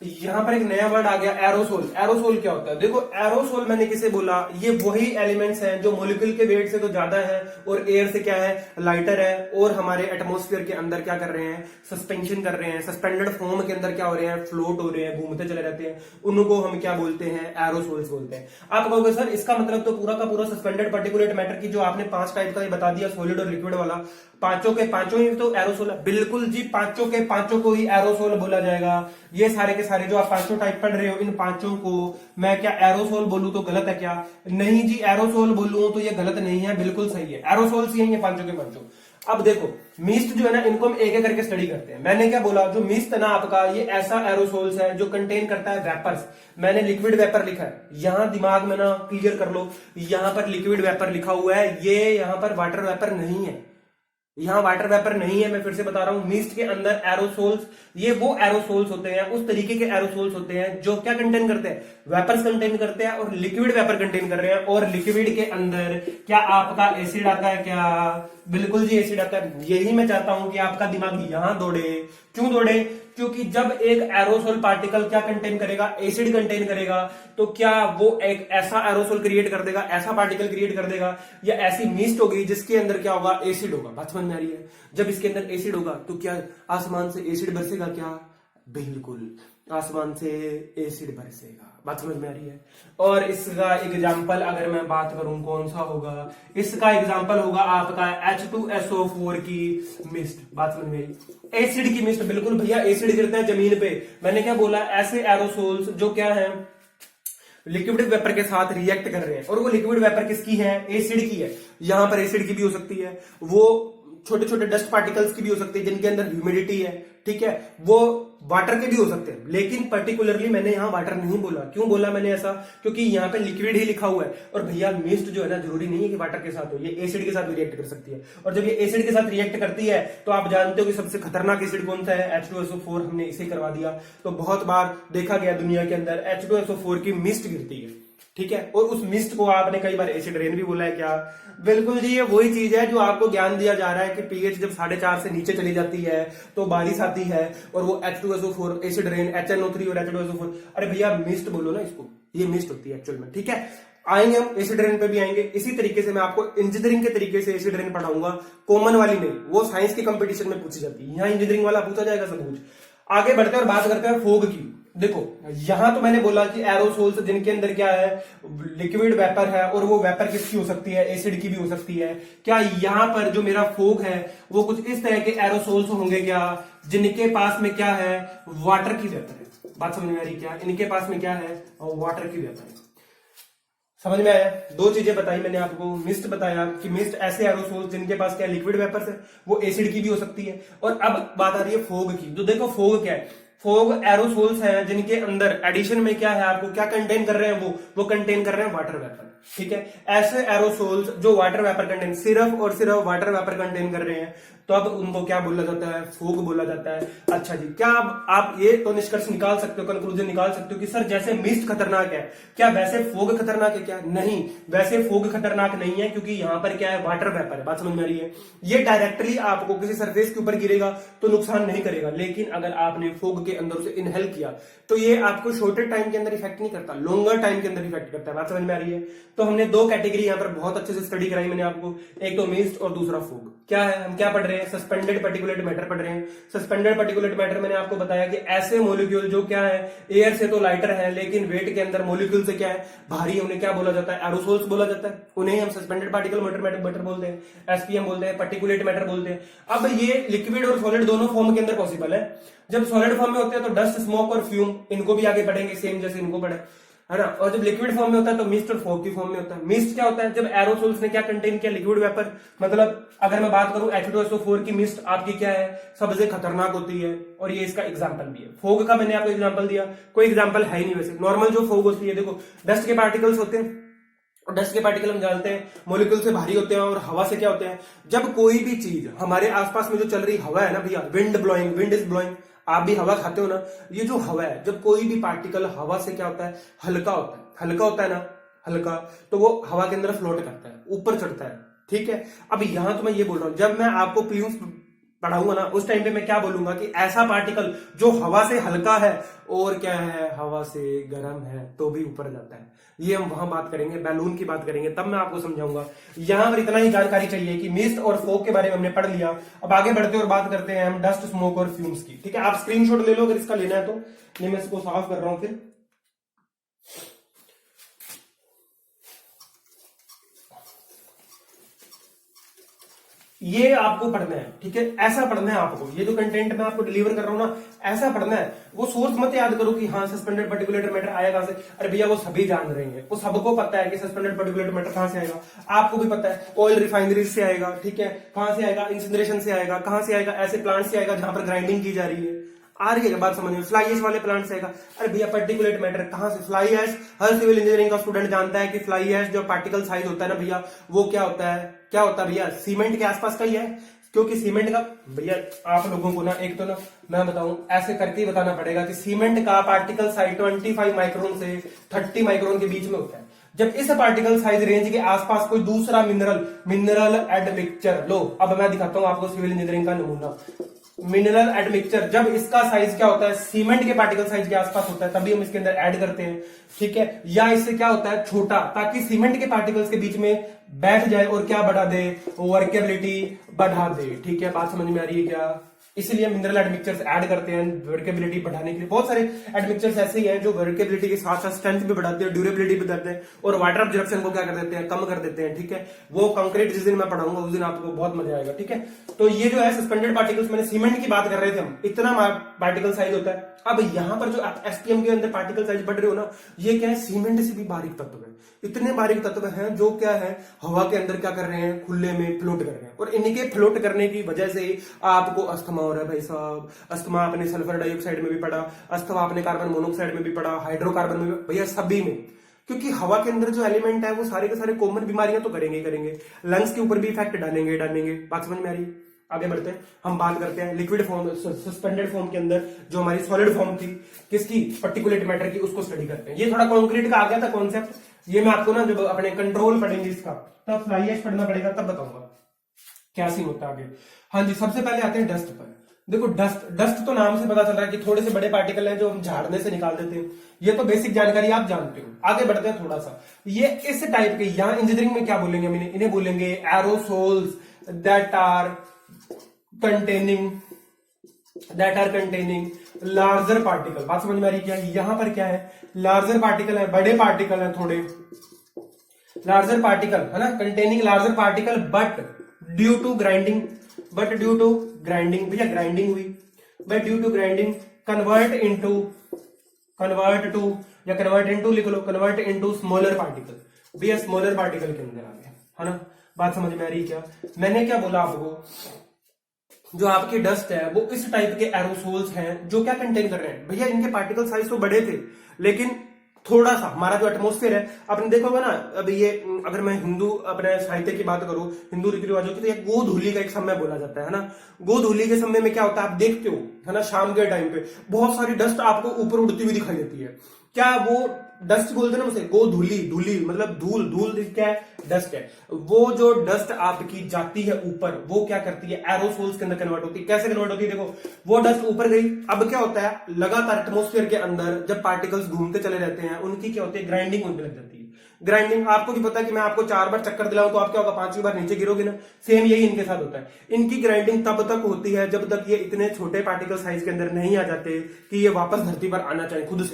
जी, यहां पर एक नया वर्ड आ गया, एरोसोल। एरोसोल क्या होता है? देखो, एरोसोल मैंने किसे बोला, ये वही एलिमेंट्स हैं जो मॉलिक्यूल के वेट से तो ज्यादा है और एयर से क्या है, लाइटर है, और हमारे एटमॉस्फेयर के अंदर क्या कर रहे हैं, सस्पेंशन कर रहे हैं, सस्पेंडेड फॉर्म के अंदर क्या हो रहे हैं, फ्लोट हो रहे हैं, घूमते चले रहते हैं, उनको हम क्या बोलते हैं, एरोसोल्स बोलते हैं। आप कहोगे सर इसका मतलब तो पूरा का पूरा सस्पेंडेड पार्टिकुलेट मैटर की जो आपने 5 टाइप का बता दिया, सॉलिड और लिक्विड वाला, पांचों के पांचों ही तो एरोसोल है। बिल्कुल जी, पांचों के पांचों को ही एरोसोल बोला जाएगा। ये सारे के सारे जो आप पांचों टाइप पढ़ रहे हो, इन पांचों को मैं क्या एरोसोल बोलूं तो गलत है क्या? नहीं जी, एरोसोल बोलूं तो ये गलत नहीं है, बिल्कुल सही है, एरोसोल्स ही हैं ये पांचों के पांचों। अब देखो, मिस्ट जो है ना, इनको हम एक एक करके स्टडी करते हैं। मैंने क्या बोला, जो मिस्ट है ना आपका, ये ऐसा एरोसोल्स है जो कंटेन करता है वेपर्स। मैंने लिक्विड वेपर लिखा है, यहां दिमाग में ना क्लियर कर लो, यहां पर लिक्विड वेपर लिखा हुआ है, ये यहां पर वाटर वेपर नहीं है, यहां वाटर वेपर नहीं है। मैं फिर से बता रहा हूं, मिस्ट के अंदर एरोसोल्स, ये वो एरोसोल्स होते हैं, उस तरीके के एरोसोल्स होते हैं जो क्या कंटेन करते हैं, वेपर्स कंटेन करते हैं, और लिक्विड वेपर कंटेन कर रहे हैं। और लिक्विड के अंदर क्या आपका एसिड आता है क्या? बिल्कुल जी, एसिड आता है। यही मैं चाहता हूं कि आपका दिमाग यहां दौड़े। क्यों दौड़े? क्योंकि जब एक एरोसोल पार्टिकल क्या कंटेन करेगा, एसिड कंटेन करेगा, तो क्या वो एक ऐसा एरोसोल क्रिएट कर देगा, ऐसा पार्टिकल क्रिएट कर देगा, या ऐसी मिस्ट होगी जिसके अंदर क्या होगा, एसिड होगा। बात समझ में आ रही है? जब इसके अंदर एसिड होगा तो क्या आसमान से एसिड बरसेगा क्या? बिल्कुल, आसमान से एसिड बरसेगा। बात समझ में आ रही है? और इसका एग्जाम्पल अगर मैं बात करूं कौन सा होगा, इसका एग्जाम्पल होगा आपका H2SO4 की मिस्ट। बात समझ में आई? एसिड की मिस्ट, बिल्कुल भैया, एसिड गिरते हैं जमीन पे। मैंने क्या बोला, ऐसे एरोसोल्स जो क्या है, लिक्विड वेपर के साथ रिएक्ट कर रहे हैं, और वो लिक्विड वेपर किसकी है, एसिड की है। यहां पर एसिड की भी हो सकती है, वो छोटे छोटे डस्ट पार्टिकल्स की भी हो सकती है जिनके अंदर ह्यूमिडिटी है, ठीक है, वो वाटर के भी हो सकते हैं। लेकिन पर्टिकुलरली मैंने यहां वाटर नहीं बोला। क्यों बोला मैंने ऐसा? क्योंकि यहां पे लिक्विड ही लिखा हुआ है। और भैया, मिस्ट जो है ना, जरूरी नहीं है कि वाटर के साथ हो, ये एसिड के साथ भी रिएक्ट कर सकती है। और जब ये एसिड के साथ रिएक्ट करती है तो आप जानते हो कि सबसे खतरनाक एसिड कौन सा है, H2SO4। हमने इसे करवा दिया। तो बहुत बार देखा गया दुनिया के अंदर H2SO4 की मिस्ट गिरती है, ठीक है। और उस मिस्ट को आपने कई बार एसिड रेन भी बोला है क्या? बिल्कुल जी, ये वही चीज है जो आपको ज्ञान दिया जा रहा है कि पीएच जब 4.5 से नीचे चली जाती है तो बारिश आती है, और वो H2SO4 एसिड रेन, HNO3 और H2SO4। अरे भैया, मिस्ट बोलो ना इसको, ये मिस्ट होती है एक्चुअल में, ठीक है। आएंगे हम एसिड रेन पे भी आएंगे। इसी तरीके से मैं आपको इंजीनियरिंग के तरीके से एसिड रेन पढ़ाऊंगा, कॉमन वाली नहीं, वो साइंस के कंपटीशन में पूछी जाती है, यहाँ इंजीनियरिंग वाला पूछा जाएगा सब कुछ। आगे बढ़ते हैं और बात करते हैं फोग की। देखो, यहां तो मैंने बोला कि एरोसोल्स जिनके अंदर क्या है, लिक्विड वेपर है, और वो वेपर किसकी हो सकती है, एसिड की भी हो सकती है। क्या यहां पर जो मेरा फोग है वो कुछ इस तरह के एरोसोल्स होंगे क्या, जिनके पास में क्या है, वाटर की वेपर है? बात समझ में आ रही क्या? इनके पास में क्या है, वाटर की वेपर है। समझ में आया? दो चीजें बताई मैंने आपको, मिस्ट बताया कि मिस्ट ऐसे एरोसोल्स जिनके पास क्या लिक्विड वेपर्स है, वो एसिड की भी हो सकती है। और अब बात आ रही है फोग की। तो देखो, फोग क्या है, फोग एरोसोल्स हैं जिनके अंदर एडिशन में क्या है, आपको क्या कंटेन कर रहे हैं, वो कंटेन कर रहे हैं वाटर वेपर, ठीक है। ऐसे एरोसोल्स जो वाटर वेपर कंटेन, सिर्फ और सिर्फ वाटर वेपर कंटेन कर रहे हैं, तो अब उनको क्या बोला जाता है, फोग बोला जाता है। अच्छा जी, क्या आप ये तो निष्कर्ष निकाल सकते हो, कंक्लूजन निकाल सकते हो कि सर जैसे मिस्ट खतरनाक है, क्या वैसे फोग खतरनाक है? क्या नहीं, वैसे फोग खतरनाक नहीं है, क्योंकि यहां पर क्या है, वाटर वेपर है। बात समझ में आ रही है? ये डायरेक्टली आपको किसी सरफेस के ऊपर गिरेगा तो नुकसान नहीं करेगा, लेकिन अगर आपने फोग के अंदर से इनहेल किया तो ये आपको शॉर्टर टाइम के अंदर इफेक्ट नहीं करता, लॉन्गर टाइम के अंदर इफेक्ट करता है। बात समझ में आ रही है? तो हमने दो कैटेगरी यहां पर बहुत अच्छे से स्टडी कराई मैंने आपको, एक तो मिस्ट और दूसरा फोग। क्या है, हम क्या पढ़ रहे हैं, सस्पेंडेड पार्टिकुलेट मैटर पढ़ रहे हैं। सस्पेंडेड पार्टिकुलेट मैटर मैंने आपको बताया कि ऐसे मॉलिक्यूल जो क्या है, एयर से तो लाइटर है लेकिन वेट के अंदर मॉलिक्यूल से क्या है, भारी, उन्हें क्या बोला जाता है, एरोसोल्स बोला जाता है। उन्हें हम सस्पेंडेड पार्टिकल मैटर बोलते हैं, एसपीएम बोलते हैं, पार्टिकुलेट मैटर बोलते हैं। अब ये लिक्विड और सॉलिड दोनों फॉर्म के अंदर पॉसिबल है। जब सॉलिड फॉर्म में होते हैं तो डस्ट, स्मोक और फ्यूम, इनको भी आगे पढ़ेंगे सेम जैसे इनको पढ़े, है ना। और जब लिक्विड फॉर्म में होता है तो मिस्ट और फॉग की फॉर्म में होता है। मिस्ट क्या होता है, जब एरोसोल्स ने क्या कंटेन किया, लिक्विड वेपर। मतलब अगर मैं बात करूं H2SO4 की मिस्ट आपकी क्या है, सबसे खतरनाक होती है, और ये इसका एग्जांपल भी है। फॉग का मैंने आपको एग्जांपल दिया, कोई एग्जांपल है ही नहीं वैसे। नॉर्मल जो फॉग होती है, देखो डस्ट के पार्टिकल्स होते हैं, और डस्ट के पार्टिकल हम जानते हैं मॉलिक्यूल से भारी होते हैं, और हवा से क्या होते हैं, जब कोई भी चीज हमारे आसपास में जो चल रही हवा है ना भैया, wind blowing, wind is blowing, आप भी हवा खाते हो ना, ये जो हवा है, जब कोई भी पार्टिकल हवा से क्या होता है, हल्का होता है, हल्का होता है ना, हल्का, तो वो हवा के अंदर फ्लोट करता है, ऊपर चढ़ता है, ठीक है। अब यहां तो मैं ये बोल रहा हूं, जब मैं आपको प्रीम्स पढ़ाऊंगा ना, उस टाइम पे मैं क्या बोलूंगा कि ऐसा पार्टिकल जो हवा से हल्का है और क्या है, हवा से गर्म है, तो भी ऊपर जाता है। ये हम वहां बात करेंगे, बैलून की बात करेंगे, तब मैं आपको समझाऊंगा। यहां पर इतना ही जानकारी चाहिए कि मिस्ट और फॉग के बारे में हमने पढ़ लिया। अब आगे बढ़ते और बात करते हैं हम डस्ट, स्मोक और फ्यूम्स की, ठीक है। आप स्क्रीनशॉट ले लो अगर इसका लेना है तो। ये मैं इसको साफ कर रहा हूं फिर। ये आपको पढ़ना है, ठीक है, ऐसा पढ़ना है आपको। ये जो कंटेंट मैं आपको डिलीवर कर रहा हूं ना, ऐसा पढ़ना है। वो सोर्स मत याद करो कि हाँ सस्पेंडेड पार्टिकुलेट मैटर आया कहां से, अरे भैया वो सभी जान रहे हैं, वो सबको पता है कि सस्पेंडेड पार्टिकुलेट मैटर कहां से आएगा, आपको भी पता है। ऑयल रिफाइनरी से आएगा, ठीक है, कहां से आएगा, इंसिनरेशन से आएगा, कहां से आएगा, ऐसे प्लांट से आएगा जहां पर ग्राइंडिंग की जा रही है। आ रही है बात समझ में? फ्लाई ऐश वाले प्लांट से आएगा। अरे भैया पार्टिकुलेट मैटर कहां से, फ्लाई ऐश, हर सिविल इंजीनियरिंग का स्टूडेंट जानता है कि फ्लाई ऐश जो पार्टिकल साइज होता है ना भैया, वो क्या होता है, क्या होता है भैया, सीमेंट के आसपास का ही है। क्योंकि सीमेंट का भैया आप लोगों को ना, एक तो ना मैं बताऊं, ऐसे करके ही बताना पड़ेगा कि सीमेंट का पार्टिकल साइज 25 माइक्रोन से 30 माइक्रोन के बीच में होता है। जब इस पार्टिकल साइज रेंज के आसपास कोई दूसरा मिनरल एडमिक्सचर, लो अब मैं दिखाता हूं आपको सिविल इंजीनियरिंग का नमूना। मिनरल एडमिक्सचर, जब इसका साइज क्या होता है, सीमेंट के पार्टिकल साइज के आसपास होता है, तभी हम इसके अंदर ऐड करते हैं, ठीक है। या इससे क्या होता है, छोटा, ताकि सीमेंट के पार्टिकल्स के बीच में बैठ जाए और क्या बढ़ा दे, वर्केबिलिटी बढ़ा दे, ठीक है। बात समझ में आ रही है क्या? इसलिए मिनरल एडमिक्सचर्स ऐड करते हैं वर्केबिलिटी बढ़ाने के लिए। बहुत सारे एडमिक्सचर्स ऐसे ही हैं जो वर्केबिलिटी के साथ साथ स्ट्रेंथ भी बढ़ाते हैं, ड्यूरेबिलिटी भी बढ़ाते हैं, और वाटर ऑब्जर्प्शन को क्या कर देते हैं, कम कर देते हैं, ठीक है। वो कंक्रीट जिस दिन मैं पढ़ाऊंगा उस दिन आपको बहुत मजा आएगा, ठीक है। तो ये जो है सस्पेंडेड पार्टिकल्स, मैंने सीमेंट की बात कर रहे थे हम, इतना पार्टिकल साइज होता है। अब यहां पर जो आप एसपीएम के अंदर पार्टिकल साइज बढ़ रहे हो ना, ये क्या है, सीमेंट से भी बारीक तत्व है। इतने बारीक तत्व हैं जो क्या है, हवा के अंदर क्या कर रहे हैं, खुले में फ्लोट कर रहे हैं, और इनके फ्लोट करने की वजह से आपको अस्थमा हो रहा है भाई साहब। अस्थमा आपने सल्फर डाइऑक्साइड में भी पढ़ा, अस्थमा आपने कार्बन मोनोऑक्साइड में भी पढ़ा, हाइड्रोकार्बन में भी, भैया सभी में। क्योंकि हवा के अंदर जो एलिमेंट है वो सारे के सारे कॉमन बीमारियां तो करेंगे ही करेंगे, लंग्स के ऊपर भी इफेक्ट डालेंगे। बात समझ में आ रही है? आगे बढ़ते हैं, हम बात करते हैं लिक्विड फॉर्म, सस्पेंडेड फॉर्म के अंदर जो हमारी सॉलिड फॉर्म थी, किसकी, पार्टिकुलेट मैटर की, उसको स्टडी करते हैं। ये थोड़ा कॉन्क्रीट का आ गया था कॉन्सेप्ट, ये मैं आपको ना जब अपने कंट्रोल पढ़ेंगे इसका, तब फ्लाई ऐश पढ़ना पड़ेगा, तब बताऊंगा क्या सीन होता है आगे। हाँ जी, सबसे पहले आते हैं डस्ट पर। देखो डस्ट तो नाम से पता चल रहा है कि थोड़े से बड़े पार्टिकल हैं जो हम झाड़ने से निकाल देते हैं, ये तो बेसिक जानकारी आप जानते हो। आगे बढ़ते हैं थोड़ा सा, ये इस टाइप के, यहां इंजीनियरिंग में क्या बोलेंगे हम इन्हें बोलेंगे aerosols that are containing larger particle. बात समझ में आ रही क्या? यहां पर क्या है, लार्जर पार्टिकल है, बड़े पार्टिकल है, थोड़े लार्जर पार्टिकल है ना, containing larger particle, but due to grinding, भैया ग्राइंडिंग हुई, but due to grinding convert into smaller particle. भैया स्मॉलर पार्टिकल के अंदर आ गया, है ना। बात समझ में आ रही क्या? मैंने क्या बोला आपको, जो आपकी डस्ट है वो इस टाइप के एरोसोल्स हैं जो क्या कंटेन कर रहे हैं, भैया इनके पार्टिकल साइज तो बड़े थे, लेकिन थोड़ा सा हमारा जो एटमोस्फेयर है, आपने देखा होगा ना, अब ये अगर मैं हिंदू अपने साहित्य की बात करूं, हिंदू रीति रिवाजों की, तो ये गोधूली का एक समय बोला जाता है ना। गोधूली के समय में क्या होता है आप देखते हो, है ना, शाम के टाइम पे बहुत सारी डस्ट आपको ऊपर उड़ती हुई दिखाई देती है। क्या वो डस्ट बोलते हैं ना उसे, गोधूली, धूली मतलब धूल, धूल क्या है, डस्ट है। वो जो डस्ट आपकी जाती है ऊपर, वो क्या करती है, एरोसोल्स के अंदर कन्वर्ट होती है। कैसे कन्वर्ट होती है, देखो वो डस्ट ऊपर गई, अब क्या होता है, लगातार एटमोस्फेयर के अंदर जब पार्टिकल्स घूमते चले रहते हैं, उनकी क्या होती है, ग्राइंडिंग होने लग जाती है। ग्राइंडिंग, आपको भी पता है कि मैं आपको 4 बार चक्कर दिलाऊं तो आप क्या होगा, 5वीं बार नीचे गिरोगे ना। सेम यही इनके साथ होता है। इनकी ग्राइंडिंग तब तक होती है जब तक ये इतने छोटे पार्टिकल साइज के अंदर नहीं आ जाते कि ये वापस धरती पर आना चाहे, खुद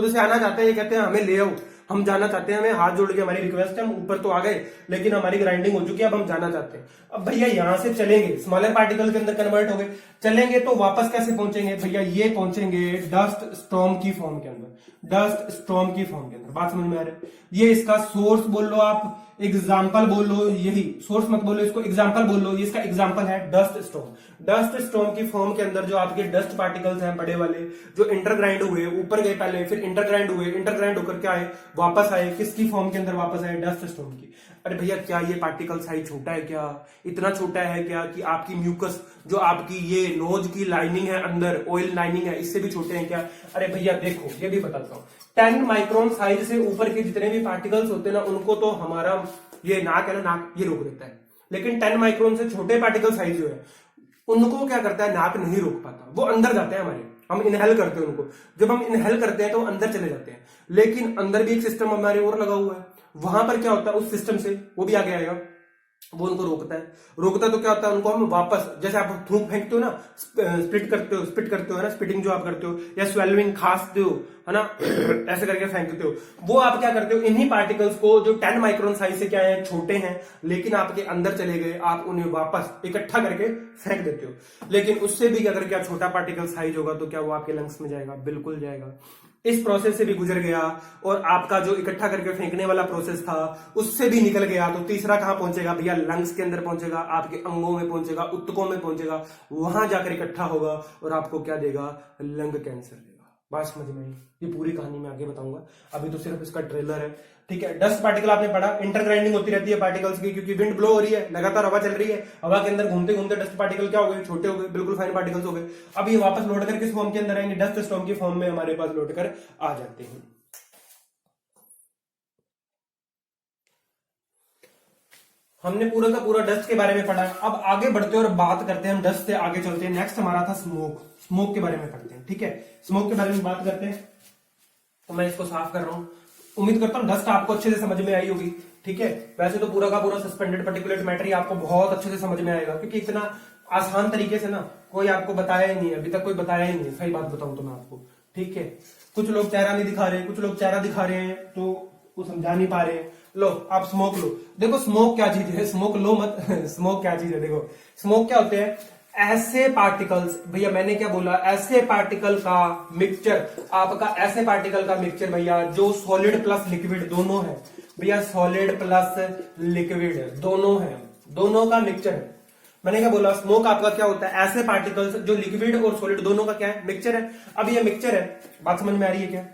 से आना चाहते हैं। ये कहते हैं हमें ले आओ, हम जाना चाहते हैं, हमें हाथ जोड़ के हमारी रिक्वेस्ट है, हम ऊपर तो आ गए लेकिन हमारी ग्राइंडिंग हो चुकी है, अब हम जाना चाहते हैं। अब भैया यहां से चलेंगे, स्मॉलर पार्टिकल के अंदर कन्वर्ट हो गए, चलेंगे तो वापस कैसे पहुंचेंगे भैया, ये पहुंचेंगे डस्ट स्टॉर्म की फॉर्म के अंदर, डस्ट स्टॉर्म की फॉर्म के अंदर। बात समझ में आ रही है? ये इसका सोर्स बोल लो आप, एग्जाम्पल बोल लो, यही सोर्स मत बोलो, इसको एग्जाम्पल बोल लो। इसका एग्जाम्पल है डस्ट स्टॉर्म। डस्ट स्टॉर्म की फॉर्म के अंदर जो आपके डस्ट पार्टिकल्स हैं बड़े वाले, जो इंटरग्राइंड हुए, ऊपर गए पहले, फिर इंटरग्राइंड हुए, इंटरग्राइंड होकर क्या आए, वापस आए, किसकी फॉर्म के अंदर वापस आए, डस्ट स्टॉर्म की। अरे भैया क्या ये पार्टिकल साइज छोटा है क्या, इतना छोटा है क्या कि आपकी म्यूकस, जो आपकी ये नोज की लाइनिंग है अंदर, ऑयल लाइनिंग है, इससे भी छोटे हैं क्या? अरे भैया देखो, ये भी बताता हूं, 10 माइक्रोन साइज से ऊपर के जितने भी पार्टिकल्स होते हैं ना, उनको तो हमारा ये नाक है ना, नाक ये रोक देता है। लेकिन 10 माइक्रोन से छोटे पार्टिकल साइज जो है, उनको क्या करता है, नाक नहीं रोक पाता, वो अंदर जाते हैं हमारे, हम इनहेल करते हैं उनको। जब हम इनहेल करते हैं तो अंदर चले जाते हैं, लेकिन अंदर भी एक सिस्टम हमारे और लगा हुआ है, वहां पर क्या होता है, उस सिस्टम से वो भी आगे आएगा, वो उनको रोकता है तो क्या होता है, उनको हम वापस, जैसे आप थूक फेंकते हो ना, स्पिट करते हो है ना, स्पिटिंग जो आप करते हो, या स्वेलविंग खांसते हो है ना, ऐसे करके फेंकते हो, वो आप क्या करते हो, इन्हीं पार्टिकल्स को जो 10 माइक्रोन साइज से क्या है, छोटे हैं लेकिन आपके अंदर चले गए, आप उन्हें वापस इकट्ठा करके फेंक देते हो। लेकिन उससे भी अगर क्या छोटा पार्टिकल साइज होगा तो क्या वो आपके लंग्स में जाएगा, बिल्कुल जाएगा। इस प्रोसेस से भी गुजर गया, और आपका जो इकट्ठा करके फेंकने वाला प्रोसेस था उससे भी निकल गया, तो तीसरा कहां पहुंचेगा भैया, लंग्स के अंदर पहुंचेगा, आपके अंगों में पहुंचेगा, उत्तकों में पहुंचेगा, वहां जाकर इकट्ठा होगा और आपको क्या देगा, लंग कैंसर देगा। बात समझ में आई? ये पूरी कहानी मैं आगे बताऊंगा, अभी तो सिर्फ इसका ट्रेलर है, ठीक है। डस्ट पार्टिकल आपने पढ़ा, इंटरग्राइंडिंग होती रहती है पार्टिकल्स की, क्योंकि विंड ब्लो हो रही है, लगातार हवा चल रही है, हवा के अंदर घूमते घूमते डस्ट पार्टिकल क्या हो गए, छोटे हो गए, बिल्कुल फाइन पार्टिकल्स हो गए। अब ये वापस लौट कर किस फॉर्म के अंदर आएंगे, डस्ट स्टॉर्म की फॉर्म में हमारे पास लौट कर आ जाते हैं। हमने पूरा का पूरा डस्ट के बारे में पढ़ा। अब आगे बढ़ते हैं और बात करते हैं, हम डस्ट से आगे चलते हैं। नेक्स्ट हमारा था स्मोक। स्मोक के बारे में पढ़ते हैं, ठीक है। स्मोक के बारे में बात करते हैं, तो मैं इसको साफ कर रहा हूं। उम्मीद करता हूं डस्ट आपको अच्छे से समझ में आई होगी, ठीक है। वैसे तो पूरा का पूरा सस्पेंडेड पार्टिकुलेट मैटर ही आपको बहुत अच्छे से समझ में आएगा, क्योंकि इतना आसान तरीके से ना कोई आपको बताया ही नहीं, अभी तक कोई बताया ही नहीं, सही बात बताऊं तो मैं आपको, ठीक है। कुछ लोग चेहरा नहीं दिखा रहे, कुछ लोग चेहरा दिखा रहे हैं तो वो समझा नहीं पा रहे हैं। लो आप स्मोक लो, देखो स्मोक क्या चीज है, स्मोक लो मत स्मोक क्या चीज है, देखो स्मोक क्या होते हैं, ऐसे पार्टिकल्स, भैया मैंने क्या बोला, ऐसे पार्टिकल का मिक्सचर, आपका ऐसे पार्टिकल का मिक्सचर भैया जो सॉलिड प्लस लिक्विड दोनों है, भैया सॉलिड प्लस लिक्विड दोनों है, दोनों का मिक्सचर है। मैंने क्या बोला, स्मोक आपका क्या होता है, ऐसे पार्टिकल्स जो लिक्विड और सॉलिड दोनों का क्या है, मिक्सचर है। अब ये मिक्सचर है, बात समझ में आ रही है क्या?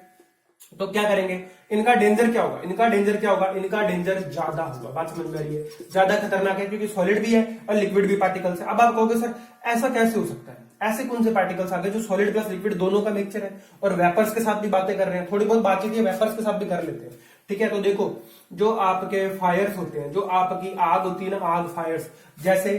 तो क्या करेंगे, इनका डेंजर क्या होगा, इनका डेंजर क्या होगा, इनका डेंजर ज्यादा होगा। बात समझ में आ रही है? ज्यादा खतरनाक है क्योंकि सॉलिड भी है और लिक्विड भी पार्टिकल्स है। अब आप कहोगे सर ऐसा कैसे हो सकता है, ऐसे कौन से पार्टिकल्स आ गए जो सॉलिड प्लस लिक्विड दोनों का मिक्सचर है और वेपर्स के साथ भी बातें कर रहे हैं। थोड़ी बहुत बातचीत वेपर्स के साथ भी कर लेते हैं, ठीक है। तो देखो जो आपके फायर्स होते हैं, जो आपकी आग होती है ना, आग फायर्स, जैसे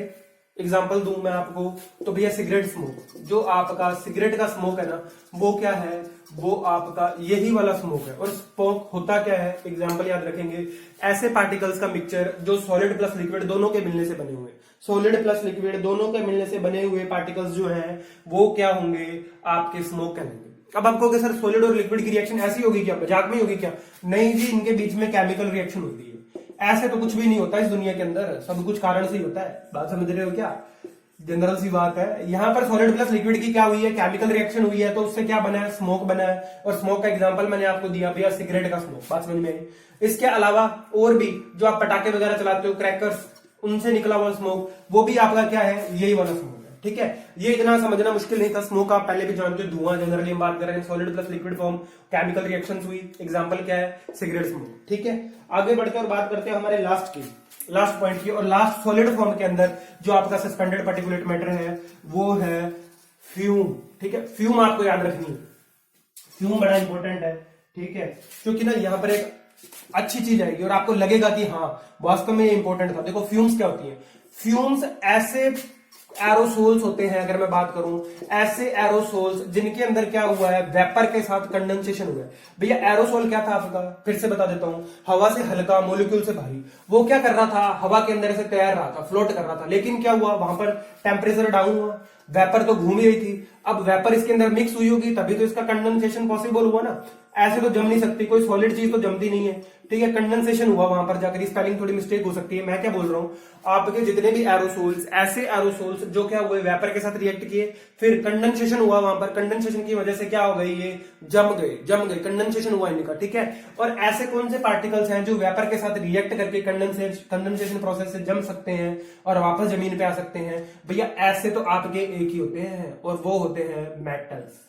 एग्जाम्पल दूं मैं आपको, तो भैया सिगरेट स्मोक, जो आपका सिगरेट का स्मोक है ना, वो क्या है, वो आपका यही वाला स्मोक है। और स्मोक होता क्या है, एग्जाम्पल याद रखेंगे, ऐसे पार्टिकल्स का मिक्सचर जो सॉलिड प्लस लिक्विड दोनों के मिलने से बने हुए, सॉलिड प्लस लिक्विड दोनों के मिलने से बने हुए पार्टिकल्स जो हैं वो क्या होंगे, आपके स्मोक कहलाएंगे। अब आपको क्या सर सॉलिड और लिक्विड की रिएक्शन ऐसी होगी क्या, मजाक में होगी क्या? नहीं जी, इनके बीच में केमिकल रिएक्शन होती है। ऐसे तो कुछ भी नहीं होता इस दुनिया के अंदर, सब कुछ कारण से ही होता है। बात समझ रहे हो क्या? जनरल सी बात है। यहाँ पर सॉलिड प्लस लिक्विड की क्या हुई है, केमिकल रिएक्शन हुई है, तो उससे क्या बना है, स्मोक बना है। और स्मोक का एग्जांपल मैंने आपको दिया भैया सिगरेट का स्मोक। बात समझ में आई? इसके अलावा और भी जो आप पटाखे वगैरह चलाते हो, क्रैकर्स, उनसे निकला हुआ स्मोक, वो भी आपका क्या है, यही वाला स्मोक है। ठीक है, ये इतना समझना मुश्किल नहीं था। स्मोक आप पहले भी जानते हो, धुआं, जनरली हम बात कर रहे हैं solid plus liquid form, chemical reactions हुई, एग्जांपल क्या है, सिगरेट स्मोक। ठीक है, आगे बढ़ते हैं और बात करते हैं हमारे लास्ट पॉइंट की, और लास्ट सॉलिड फॉर्म के अंदर जो आपका सस्पेंडेड पार्टिकुलेट मैटर है वो है फ्यूम। ठीक है, फ्यूम आपको याद रखनी है, फ्यूम बड़ा इंपॉर्टेंट है। ठीक है, क्योंकि ना यहाँ पर एक अच्छी चीज आएगी और आपको लगेगा कि हाँ वास्तव में ये इंपॉर्टेंट था। देखो फ्यूम्स क्या होती है, फ्यूम्स ऐसे एरोसोल्स होते हैं, अगर मैं बात करूं ऐसे एरोसोल्स जिनके अंदर क्या हुआ है, वेपर के साथ कंडेंसेशन हुआ है। भैया एरोसोल क्या था आपका, फिर से बता देता हूं, हवा से हल्का, मॉलिक्यूल से भारी। वो क्या कर रहा था, हवा के अंदर से तैर रहा था, फ्लोट कर रहा था, लेकिन क्या हुआ वहां पर टेम्परेचर डाउन हुआ, वेपर तो घूम ही रही थी। अब वेपर इसके अंदर मिक्स हुई होगी तभी तो इसका कंडेंसेशन पॉसिबल हुआ ना, ऐसे तो जम नहीं सकती, कोई सॉलिड चीज तो जमती नहीं है। ठीक है, कंडेंसेशन हुआ वहां पर जाकर, स्पेलिंग थोड़ी मिस्टेक हो सकती है। मैं क्या बोल रहा हूं, आपके जितने भी एरोसोल्स, ऐसे एरोसोल्स जो क्या हुए, वेपर के साथ रिएक्ट किए, फिर कंडेंसेशन हुआ वहां पर, कंडेंसेशन की वजह से क्या हो गई, ये जम गए, कंडेंसेशन हुआ इनका। ठीक है, और ऐसे कौन से पार्टिकल्स हैं जो वेपर के साथ रिएक्ट करके कंडेंसेशन प्रोसेस से जम सकते हैं और वापस जमीन पे आ सकते हैं? भैया ऐसे तो आपके एक ही होते हैं, और वो होते हैं मेटल्स।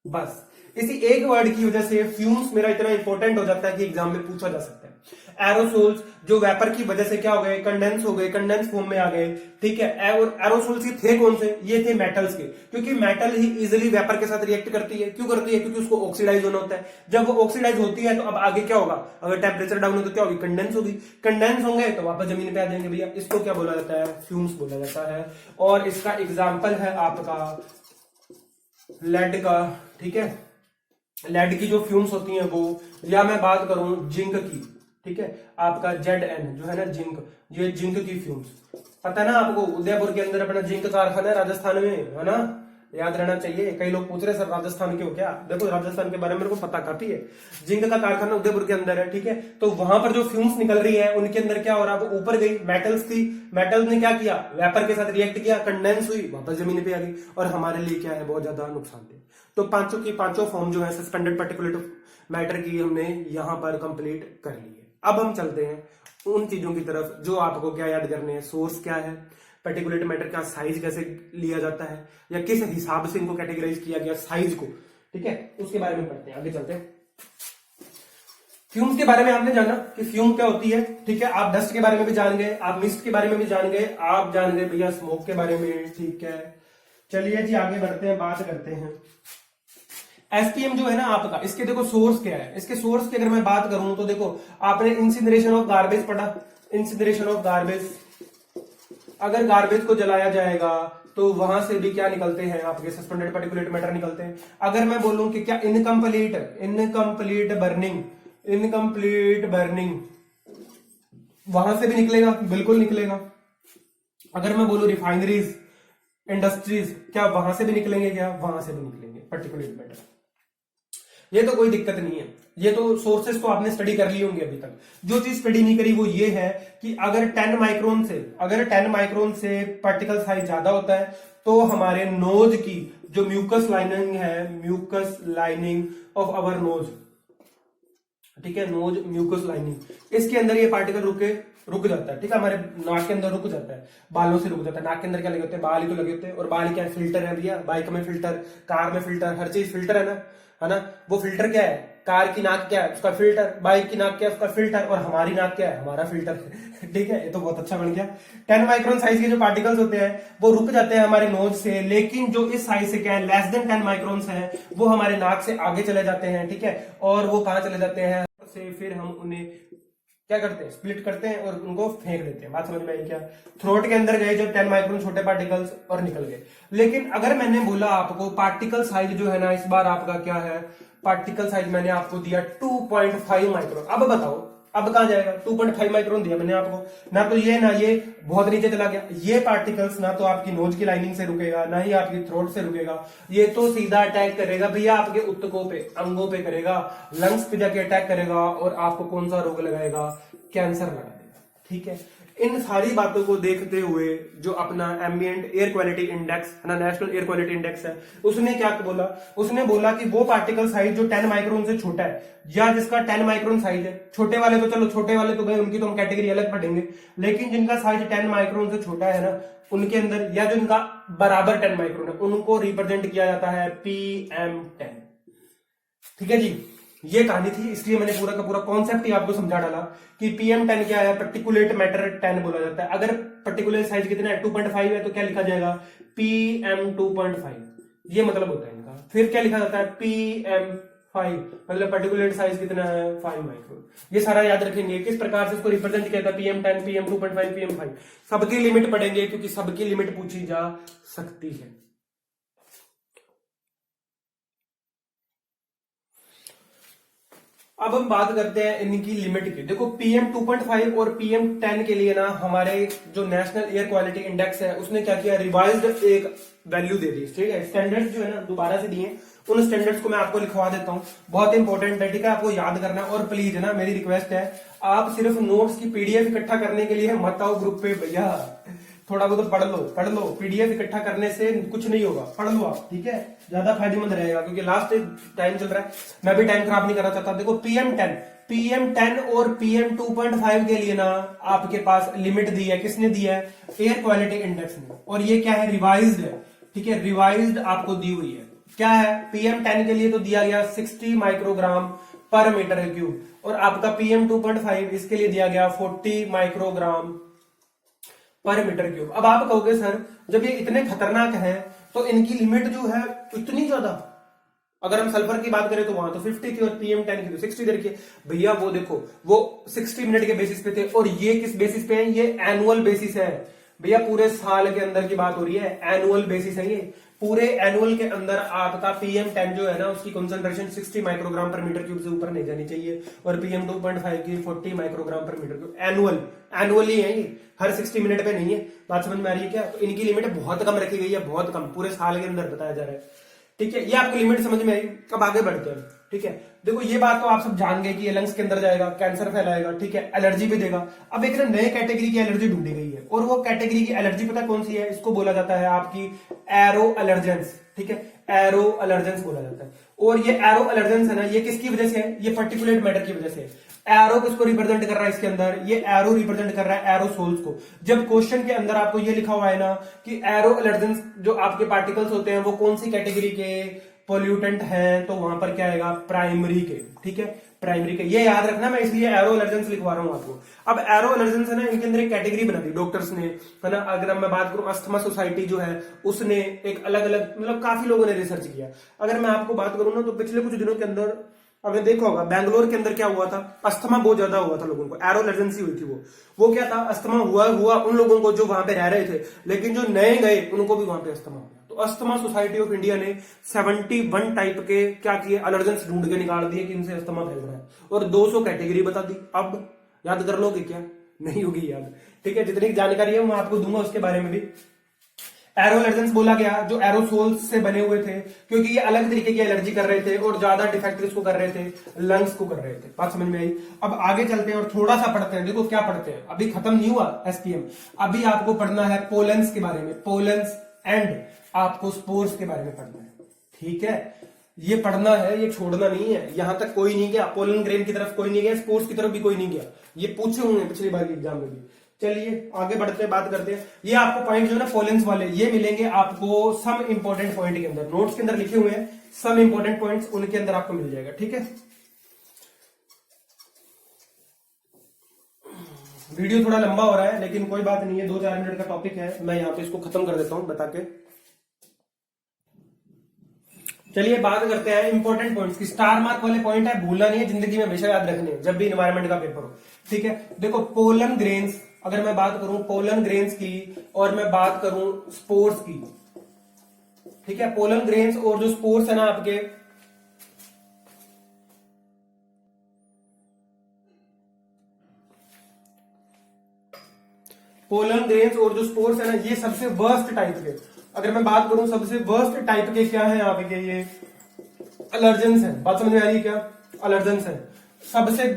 बस इसी एक वर्ड की वजह से फ्यूम्स मेरा इतना इंपॉर्टेंट हो जाता है कि एग्जाम में पूछा जा सकता है। एरोसोल्स जो वेपर की वजह से क्या हो गए, कंडेंस हो गए, कंडेंस फॉर्म में आ गए। ठीक है, और एरोसोल्स ये थे कौन से, ये थे मेटल्स के, क्योंकि मेटल ही इजिली वेपर के साथ रिएक्ट करती है। क्यों करती है, क्योंकि उसको ऑक्सीडाइज होना होता है। जब वो ऑक्सीडाइज होती है तो अब आगे क्या होगा, अगर टेम्परेचर डाउन हो तो क्या होगी, कंडेंस होगी, कंडेंस होंगे तो वापस जमीन पे आ जाएंगे। भैया इसको क्या बोला जाता है, फ्यूम्स बोला जाता है। और इसका एग्जाम्पल है आपका लेड का। ठीक है, लेड की जो फ्यूम्स होती हैं वो, या मैं बात करूं जिंक की, ठीक है, आपका ZN जो है ना जिंक, ये जिंक की फ्यूम्स। पता है ना आपको, उदयपुर के अंदर अपना जिंक कारखाना है राजस्थान में, है ना, याद रहना चाहिए। कई लोग पूछ रहे सर राजस्थान के हो क्या, देखो राजस्थान के बारे में मेरे को पता काफी है। जिंक का कारखाना उदयपुर के अंदर है। ठीक है, तो वहां पर जो फ्यूम्स निकल रही है उनके अंदर क्या हो रहा है, वो ऊपर गई, मेटल्स थी, मेटल्स ने क्या किया, वेपर के साथ रिएक्ट किया, कंडेंस हुई, वापस जमीन पे आ गई, और हमारे लिए क्या है, बहुत ज्यादा नुकसानदेह। तो पांचों की पांचों फॉर्म जो है सस्पेंडेड पार्टिकुलेट मैटर की हमने यहां पर कंप्लीट कर ली है। अब हम चलते हैं उन चीजों की तरफ जो आपको क्या याद करने हैं, सोर्स क्या है, पार्टिकुलेट मैटर का साइज कैसे लिया जाता है, या किस हिसाब से इनको कैटेगराइज किया गया साइज को। ठीक है, उसके बारे में पढ़ते हैं, आगे चलते हैं। फ्यूम्स के बारे में आपने जाना कि फ्यूम क्या होती है। ठीक है, आप डस्ट के बारे में भी जान गए, आप मिस्ट के बारे में भी जान गए, आप जान गए भैया स्मोक के बारे में। ठीक है, चलिए जी आगे बढ़ते हैं, बात करते हैं एसपीएम जो है ना आपका, इसके देखो सोर्स क्या है। इसके सोर्स की अगर मैं बात करूं तो देखो आपने इंसिनरेशन ऑफ गार्बेज पढ़ा, इंसिनरेशन ऑफ गार्बेज, अगर गार्बेज को जलाया जाएगा तो वहां से भी क्या निकलते हैं, आपके सस्पेंडेड पार्टिकुलेट मैटर निकलते हैं। अगर मैं बोलूं कि क्या इनकम्प्लीट बर्निंग वहां से भी निकलेगा, बिल्कुल निकलेगा। अगर मैं बोलूं रिफाइनरीज, इंडस्ट्रीज, क्या वहां से भी निकलेंगे, क्या वहां से भी निकलेंगे पार्टिकुलेट मैटर। ये तो कोई दिक्कत नहीं है, ये तो सोर्सेस तो आपने स्टडी कर ली होंगी अभी तक। जो चीज स्टडी नहीं करी वो ये है कि अगर 10 माइक्रोन से पार्टिकल साइज ज्यादा होता है तो हमारे नोज की जो म्यूकस लाइनिंग है, mucus lining of our nose, ठीक है, नोज म्यूकस लाइनिंग, इसके अंदर ये पार्टिकल रुक जाता है। ठीक है, हमारे नाक के अंदर रुक जाता है, बालों से रुक जाता है। नाक के अंदर क्या लगे होते हैं, बाल ही तो लगे होते हैं, और बाल क्या फिल्टर है भैया, बाइक में फिल्टर, कार में फिल्टर, हर चीज फिल्टर है ना। वो फिल्टर क्या है, कार की नाक क्या है, उसका फिल्टर, बाइक की नाक क्या है, उसका फिल्टर, और हमारी नाक क्या है, हमारा फिल्टर। ठीक है, ये तो बहुत अच्छा बन गया। 10 माइक्रोन साइज के जो पार्टिकल्स होते हैं वो रुक जाते हैं हमारे नोज से, लेकिन जो इस साइज से क्या है, लेस देन 10 माइक्रोन है, वो हमारे नाक से आगे चले जाते हैं। ठीक है, और वो कहां चले जाते हैं से, फिर हम उन्हें क्या करते हैं, स्प्लिट करते हैं और उनको फेंक देते हैं। बात समझ में आई क्या, थ्रोट के अंदर गए जब 10 माइक्रोन छोटे पार्टिकल्स और निकल गए। लेकिन अगर मैंने बोला आपको पार्टिकल साइज जो है ना, इस बार आपका क्या है, पार्टिकल साइज मैंने आपको दिया 2.5 माइक्रोन। अब बताओ अब कहां जाएगा, 2.5 माइक्रोन दिया मैंने आपको, ना तो ये बहुत नीचे चला गया। ये पार्टिकल्स ना तो आपकी नोज की लाइनिंग से रुकेगा, ना ही आपकी थ्रोट से रुकेगा, ये तो सीधा अटैक करेगा भैया आपके ऊतकों पे, अंगों पे करेगा, लंग्स पे जाके अटैक करेगा, और आपको कौन सा रोग लगाएगा, कैंसर लगा देगा। ठीक है। इन सारी बातों को देखते हुए जो अपना एम्बिएंट एयर क्वालिटी इंडेक्स है ना, नेशनल एयर क्वालिटी इंडेक्स है, उसने क्या बोला, उसने बोला कि वो पार्टिकल साइज जो 10 माइक्रोन से छोटा है या जिसका 10 माइक्रोन साइज है, छोटे वाले तो चलो छोटे वाले तो गए, उनकी तो हम कैटेगरी अलग पढ़ेंगे, लेकिन जिनका साइज 10 माइक्रोन से छोटा है ना, उनके अंदर या जो इनका बराबर 10 माइक्रोन है, उनको रिप्रेजेंट किया जाता है PM10। ठीक है जी, ये कहानी थी, इसलिए मैंने पूरा का पूरा कॉन्सेप्ट ही आपको समझा डाला कि PM10 क्या है, पर्टिकुलेट मैटर 10 बोला जाता है। अगर पर्टिकुलर साइज कितना है 2.5 है तो क्या लिखा जाएगा PM2.5, ये मतलब होता है इनका। फिर क्या लिखा जाता है PM5, मतलब पर्टिकुलर साइज कितना है 5 माइक्रोन। ये सारा याद रखेंगे किस प्रकार से इसको रिप्रेजेंट किया जाता है, PM10, PM2.5, PM5, सबकी लिमिट पढ़ेंगे क्योंकि सबकी लिमिट पूछी जा सकती है। अब हम बात करते हैं इनकी लिमिट की। देखो PM2.5 और PM10 के लिए ना हमारे जो नेशनल एयर क्वालिटी इंडेक्स है उसने क्या किया, रिवाइज्ड एक वैल्यू दे दी। ठीक है, स्टैंडर्ड्स जो है ना दोबारा से दिए, उन स्टैंडर्ड्स को मैं आपको लिखवा देता हूं, बहुत इंपॉर्टेंट है। ठीक है, आपको याद करना। और प्लीज ना मेरी रिक्वेस्ट है, आप सिर्फ नोट्स की PDF इकट्ठा करने के लिए मत आओ ग्रुप पे भैया, थोड़ा बहुत पढ़ लो। PDF इकट्ठा करने से कुछ नहीं होगा, पढ़ लो आप, ठीक है, ज्यादा फायदेमंद रहेगा क्योंकि लास्ट टाइम चल रहा है, मैं भी टाइम खराब नहीं करना चाहता। देखो PM10 और PM2.5 के लिए ना आपके पास लिमिट दी है, किसने दी है, एयर क्वालिटी इंडेक्स ने, और ये क्या है, रिवाइज्ड है। ठीक है, रिवाइज्ड आपको दी हुई है। क्या है, PM10 के लिए तो दिया गया 60 माइक्रोग्राम पर मीटर क्यूब, और आपका PM2.5 इसके लिए दिया गया 40 माइक्रोग्राम पर मीटर क्यूब। अब आप कहोगे सर जब ये इतने खतरनाक है तो इनकी लिमिट जो है इतनी ज्यादा, अगर हम सल्फर की बात करें तो वहां तो 50 थी और PM10 की तो 60 दे रखी है। भैया वो देखो, वो 60 मिनट के बेसिस पे थे, और ये किस बेसिस पे है, ये एनुअल बेसिस है भैया, पूरे साल के अंदर की बात हो रही है, एनुअल बेसिस है ये। पूरे एनुअल के अंदर आपका PM10 जो है ना उसकी concentration 60 microgram per metre cube से ऊपर नहीं जानी चाहिए, और PM2.5 की 40 microgram per metre cube. Annually है ये, हर 60 मिनट पे नहीं है। बात समझ में आ रही है क्या? तो इनकी लिमिट बहुत कम रखी गई है, बहुत कम, पूरे साल के अंदर बताया जा रहा है। ठीक है, ये आपकी लिमिट समझ में आई। अब आगे बढ़ते हैं। ठीक है, देखो ये बात तो आप सब जान गए कि ये लंग्स के अंदर जाएगा, कैंसर फैलाएगा, ठीक है, एलर्जी भी देगा। अब एक नए कैटेगरी की एलर्जी ढूंढी गई है, और वो कैटेगरी की एलर्जी पता कौन सी है, इसको बोला जाता है आपकी एरो एलर्जेंस। ठीक है, एरो एलर्जेंस बोला जाता है। और ये एरो एलर्जेंस है ना, ये किसकी वजह से है, ये पर्टिकुलेट मैटर की वजह से है। एरो किसको रिप्रेजेंट कर रहा है इसके अंदर, ये एरो रिप्रेजेंट कर रहा है एरोसोल्स को। जब क्वेश्चन के अंदर आपको ये लिखा हुआ है ना कि एरो एलर्जेंस जो आपके पार्टिकल्स होते हैं वो कौन सी कैटेगरी के पोल्यूटेंट हैं, तो वहां पर क्या आएगा, प्राइमरी के। ठीक है, प्राइमरी के, ये याद रखना, मैं इसलिए एरो एलर्जेंस लिखवा रहा हूं आपको। अब एरो एलर्जेंस है ना, इनके अंदर एक कैटेगरी बना दी डॉक्टर्स ने, है ना। अगर मैं बात करूं अस्थमा सोसाइटी जो है उसने एक अलग अलग, मतलब काफी लोगों ने रिसर्च किया। अगर मैं आपको बात करूं ना तो पिछले कुछ दिनों के अंदर आपने देखा होगा बैंगलोर के अंदर क्या हुआ था, अस्थमा बहुत ज्यादा हुआ था लोगों को, एरो एलर्जेंसी हुई थी। वो क्या था, अस्थमा हुआ उन लोगों को जो वहां पे रह रहे थे, लेकिन जो नए गए उनको भी वहां पे अस्थमा हो गया। तो अस्थमा सोसाइटी ऑफ इंडिया ने 71 टाइप के क्या किए, एलर्जेंस ढूंढ के निकाल दिए कि इनसे अस्थमा फैल रहा है, और 200 कैटेगरी बता दी। अब याद कर लोगे क्या, नहीं होगी याद। ठीक है, जितनी जानकारी है मैं आपको दूंगा उसके बारे में भी। एरो एलर्जेंस बोला गया जो एरोसोल्स से बने हुए थे, क्योंकि ये अलग तरीके की एलर्जी कर रहे थे और ज्यादा डिफेक्ट किसको कर रहे थे, लंग्स को कर रहे थे। बात समझ में आई। अब आगे चलते हैं और थोड़ा सा पढ़ते हैं। देखो क्या पढ़ते हैं, अभी खत्म नहीं हुआ SPM, अभी आपको पढ़ना है पोलेंस के बारे में, पोलेंस एंड आपको स्पोर्स के बारे में पढ़ना है। ठीक है, ये पढ़ना है, ये छोड़ना नहीं है। यहां तक कोई नहीं गया, पोलन ग्रेन की तरफ कोई नहीं गया, स्पोर्स की तरफ भी कोई नहीं गया, ये पूछे होंगे पिछली बार के एग्जाम में भी। चलिए आगे बढ़ते हैं, बात करते हैं। ये आपको पॉइंट जो है ना पोलेंस वाले, ये मिलेंगे आपको सम इंपॉर्टेंट पॉइंट के अंदर, नोट्स के अंदर लिखे हुए हैं सम इंपॉर्टेंट पॉइंट्स, उनके अंदर आपको मिल जाएगा। ठीक है, वीडियो थोड़ा लंबा हो रहा है लेकिन कोई बात नहीं है, 2-4 मिनट का टॉपिक है, मैं यहां पे इसको खत्म कर देता हूं बता के। चलिए बात करते हैं इंपॉर्टेंट पॉइंट्स की। स्टार मार्क वाले पॉइंट है, भूलना नहीं है, जिंदगी में हमेशा याद रखने जब भी एनवायरमेंट का पेपर हो। ठीक है, देखो पोलन ग्रेन्स, अगर मैं बात करूं पोलन ग्रेन्स की और मैं बात करूं स्पोर्स की, ठीक है, पोलन ग्रेन्स और जो स्पोर्स है ना आपके, पोलन ग्रेन्स और जो स्पोर्स है ना, ये सबसे वर्स्ट टाइप के, अगर मैं बात करूं सबसे वर्स्ट टाइप के क्या है आपके, ये एलर्जेंस है। बात समझ में आ रही है क्या, एलर्जेंस है सबसे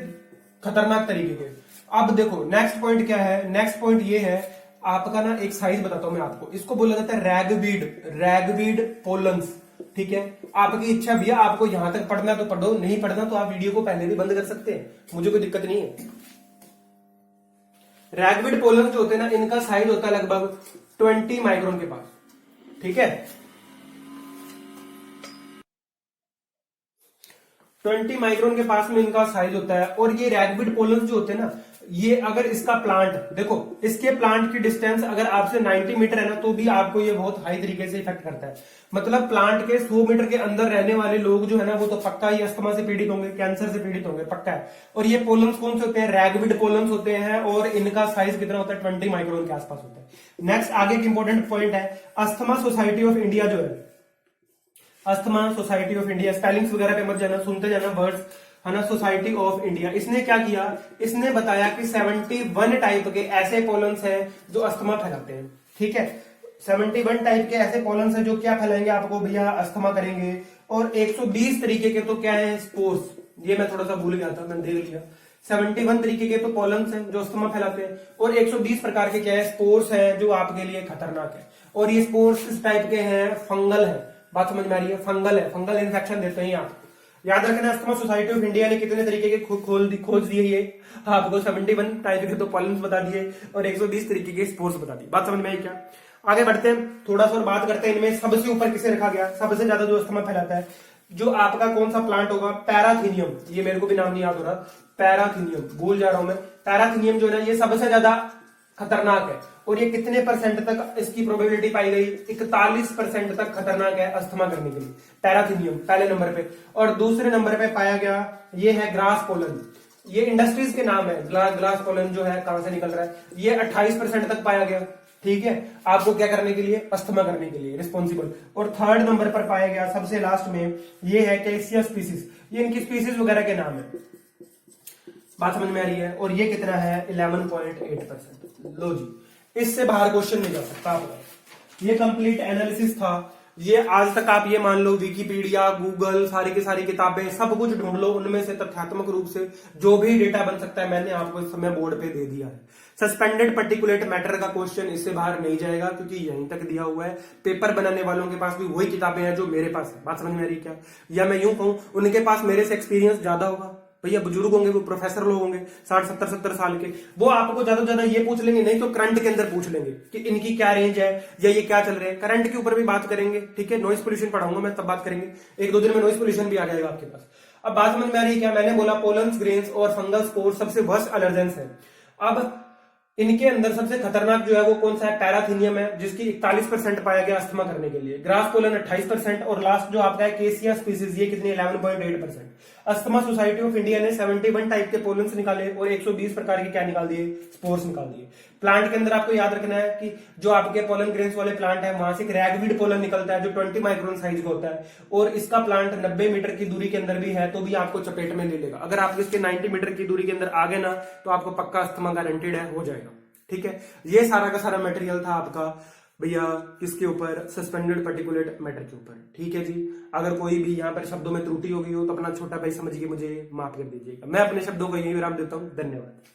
खतरनाक तरीके के। अब देखो नेक्स्ट पॉइंट क्या है, नेक्स्ट पॉइंट ये है आपका ना, एक साइज बताता हूं मैं आपको, इसको बोला जाता है रैगवीड पोलन्स। ठीक है, आपकी इच्छा भैया, आपको यहां तक पढ़ना तो पढ़ो, नहीं पढ़ना तो आप वीडियो को पहले भी बंद कर सकते हैं, मुझे कोई दिक्कत नहीं है। रैगवीड पोलन्स जो होते हैं ना, इनका साइज होता है लगभग 20 माइक्रोन के पास। ठीक है, 20 माइक्रोन के पास में इनका साइज होता है। और ये रैगवीड पोलन्स जो होते हैं ना, ये अगर इसका प्लांट देखो, इसके प्लांट की डिस्टेंस अगर आपसे 90 मीटर है ना, तो भी आपको ये बहुत हाई तरीके से इफेक्ट करता है। मतलब प्लांट के 100 मीटर के अंदर रहने वाले लोग जो है ना, वो तो पक्का ही अस्थमा से पीड़ित होंगे, कैंसर से पीड़ित होंगे, पक्का है। और ये पोलन्स कौन से होते हैं, रैगवीड पोलन्स होते हैं, और इनका साइज कितना होता है, 20 माइक्रोन के आसपास होता है। नेक्स्ट आगे एक इंपॉर्टेंट पॉइंट है, अस्थमा सोसाइटी ऑफ इंडिया जो है, asthma society of India, spellings वगैरह पे मत जाना, सुनते जाना वर्ड्स, है ना। सोसाइटी ऑफ इंडिया, इसने क्या किया, इसने बताया कि 71 टाइप के ऐसे पोलन्स हैं जो अस्थमा फैलाते हैं। ठीक है, 71 टाइप के ऐसे पोलन्स हैं जो क्या फैलाएंगे आपको भैया, अस्थमा करेंगे। और 120 तरीके के तो क्या है, स्पोर्स, ये मैं थोड़ा सा भूल गया था, मैंने देख लिया। 71 तरीके के तो पोलन्स हैं जो अस्थमा फैलाते हैं, और 120 प्रकार के क्या है, स्पोर्स हैं जो आपके लिए खतरनाक है। और ये स्पोर्स किस टाइप के हैं, फंगल है। बात समझ में आ रही है, फंगल है, फंगल इन्फेक्शन देते हैं आप। याद रखना, अस्थमा सोसाइटी ऑफ इंडिया ने कितने तरीके के खोज दिए, ये आपको 71 टाइप के तो पॉलन्स बता दिए और 120 तरीके के स्पोर्स बता दिए। बात समझ में आई क्या? आगे बढ़ते हैं, थोड़ा सा और बात करते हैं इनमें सबसे ऊपर किसे रखा गया, सबसे ज्यादा जो अस्थमा फैलाता है, जो आपका कौन सा प्लांट होगा, पैराथीनियम। ये मेरे को भी नाम नहीं याद हो रहा, पैराथीनियम, भूल जा रहा हूं मैं। पैराथीनियम जो है ना, ये सबसे ज्यादा खतरनाक है। और ये कितने परसेंट तक इसकी प्रोबेबिलिटी पाई गई, 41% तक खतरनाक है अस्थमा करने के लिए, पैराथीनियम पहले नंबर पे। और दूसरे नंबर पे पाया गया ये है ग्रास पोलन, ये इंडस्ट्रीज के नाम है, ग्रास पोलन जो है कहां से निकल रहा है, ये 28% तक पाया गया। ठीक है, आपको क्या करने के लिए, अस्थमा करने के लिए रिस्पॉन्सिबल। और थर्ड नंबर पर पाया गया सबसे लास्ट में, ये है कैसिया स्पीसीज, ये इनकी स्पीसीज वगैरह के नाम है। बात समझ में आ रही है? और ये कितना है, 11.8%। लो जी, इससे बाहर क्वेश्चन नहीं जा सकता आपका। ये कंप्लीट एनालिसिस था। ये आज तक आप ये मान लो, विकिपीडिया, गूगल, सारी की सारी किताबें, सब कुछ ढूंढ लो, उनमें से तथ्यात्मक रूप से जो भी डेटा बन सकता है मैंने आपको इस समय बोर्ड पे दे दिया है। सस्पेंडेड पर्टिकुलेट मैटर का क्वेश्चन इससे बाहर नहीं जाएगा, क्योंकि यहीं तक दिया हुआ है। पेपर बनाने वालों के पास भी वही किताबें हैं जो मेरे पास है। बात समझ में आ रही क्या? या मैं यूं कहूं, उनके पास मेरे से एक्सपीरियंस ज्यादा होगा। भैया बुजुर्ग होंगे, वो प्रोफेसर लोग होंगे 60-70 साल के, वो आपको ज्यादा से ज्यादा ये पूछ लेंगे, नहीं तो करंट के अंदर पूछ लेंगे कि इनकी क्या रेंज है या ये क्या चल रहे हैं। करंट के ऊपर भी बात करेंगे। ठीक है, नॉइज पोल्यूशन पढ़ाऊंगा मैं, तब बात करेंगे। 1-2 दिन में नॉइज पोल्यूशन भी आ जाएगा आपके पास। अब बात समझ में आ रही है क्या? मैंने बोला पोलन्स, ग्रेन्स और फंगल स्पोर्स सबसे वर्स्ट एलर्जेंस है। अब इनके अंदर सबसे खतरनाक जो है वो कौन सा है, पैराथीनियम है, जिसकी 41% पाया गया अस्थमा करने के लिए। ग्रास पोलन 28%, और लास्ट जो आपका है केसिया स्पीसीज, ये कितनी, 11.8%। अस्थमा सोसाइटी ऑफ इंडिया ने 71 टाइप के पोलन्स निकाले और 120 प्रकार के क्या निकाल दिए, स्पोर्स निकाल दिए। प्लांट के अंदर आपको याद रखना है कि जो आपके पोलन ग्रेन्स वाले प्लांट है, वहां से एक रैगवीड पोलन निकलता है जो 20 माइक्रोन साइज का होता है, और इसका प्लांट 90 मीटर की दूरी के अंदर भी है तो भी आपको चपेट में ले लेगा। अगर आप इसके 90 मीटर की दूरी के अंदर आ गए ना, तो आपको पक्का अस्थमा गारंटेड है, हो जाएगा। ठीक है, ये सारा का सारा मटेरियल था आपका भैया किसके ऊपर, सस्पेंडेड पर्टिकुलेट मैटर के ऊपर। ठीक है जी, अगर कोई भी यहाँ पर शब्दों में त्रुटि हो गई हो तो अपना छोटा भाई समझिए, मुझे माफ कर दीजिएगा। मैं अपने शब्दों को यही विराम देता हूँ। धन्यवाद।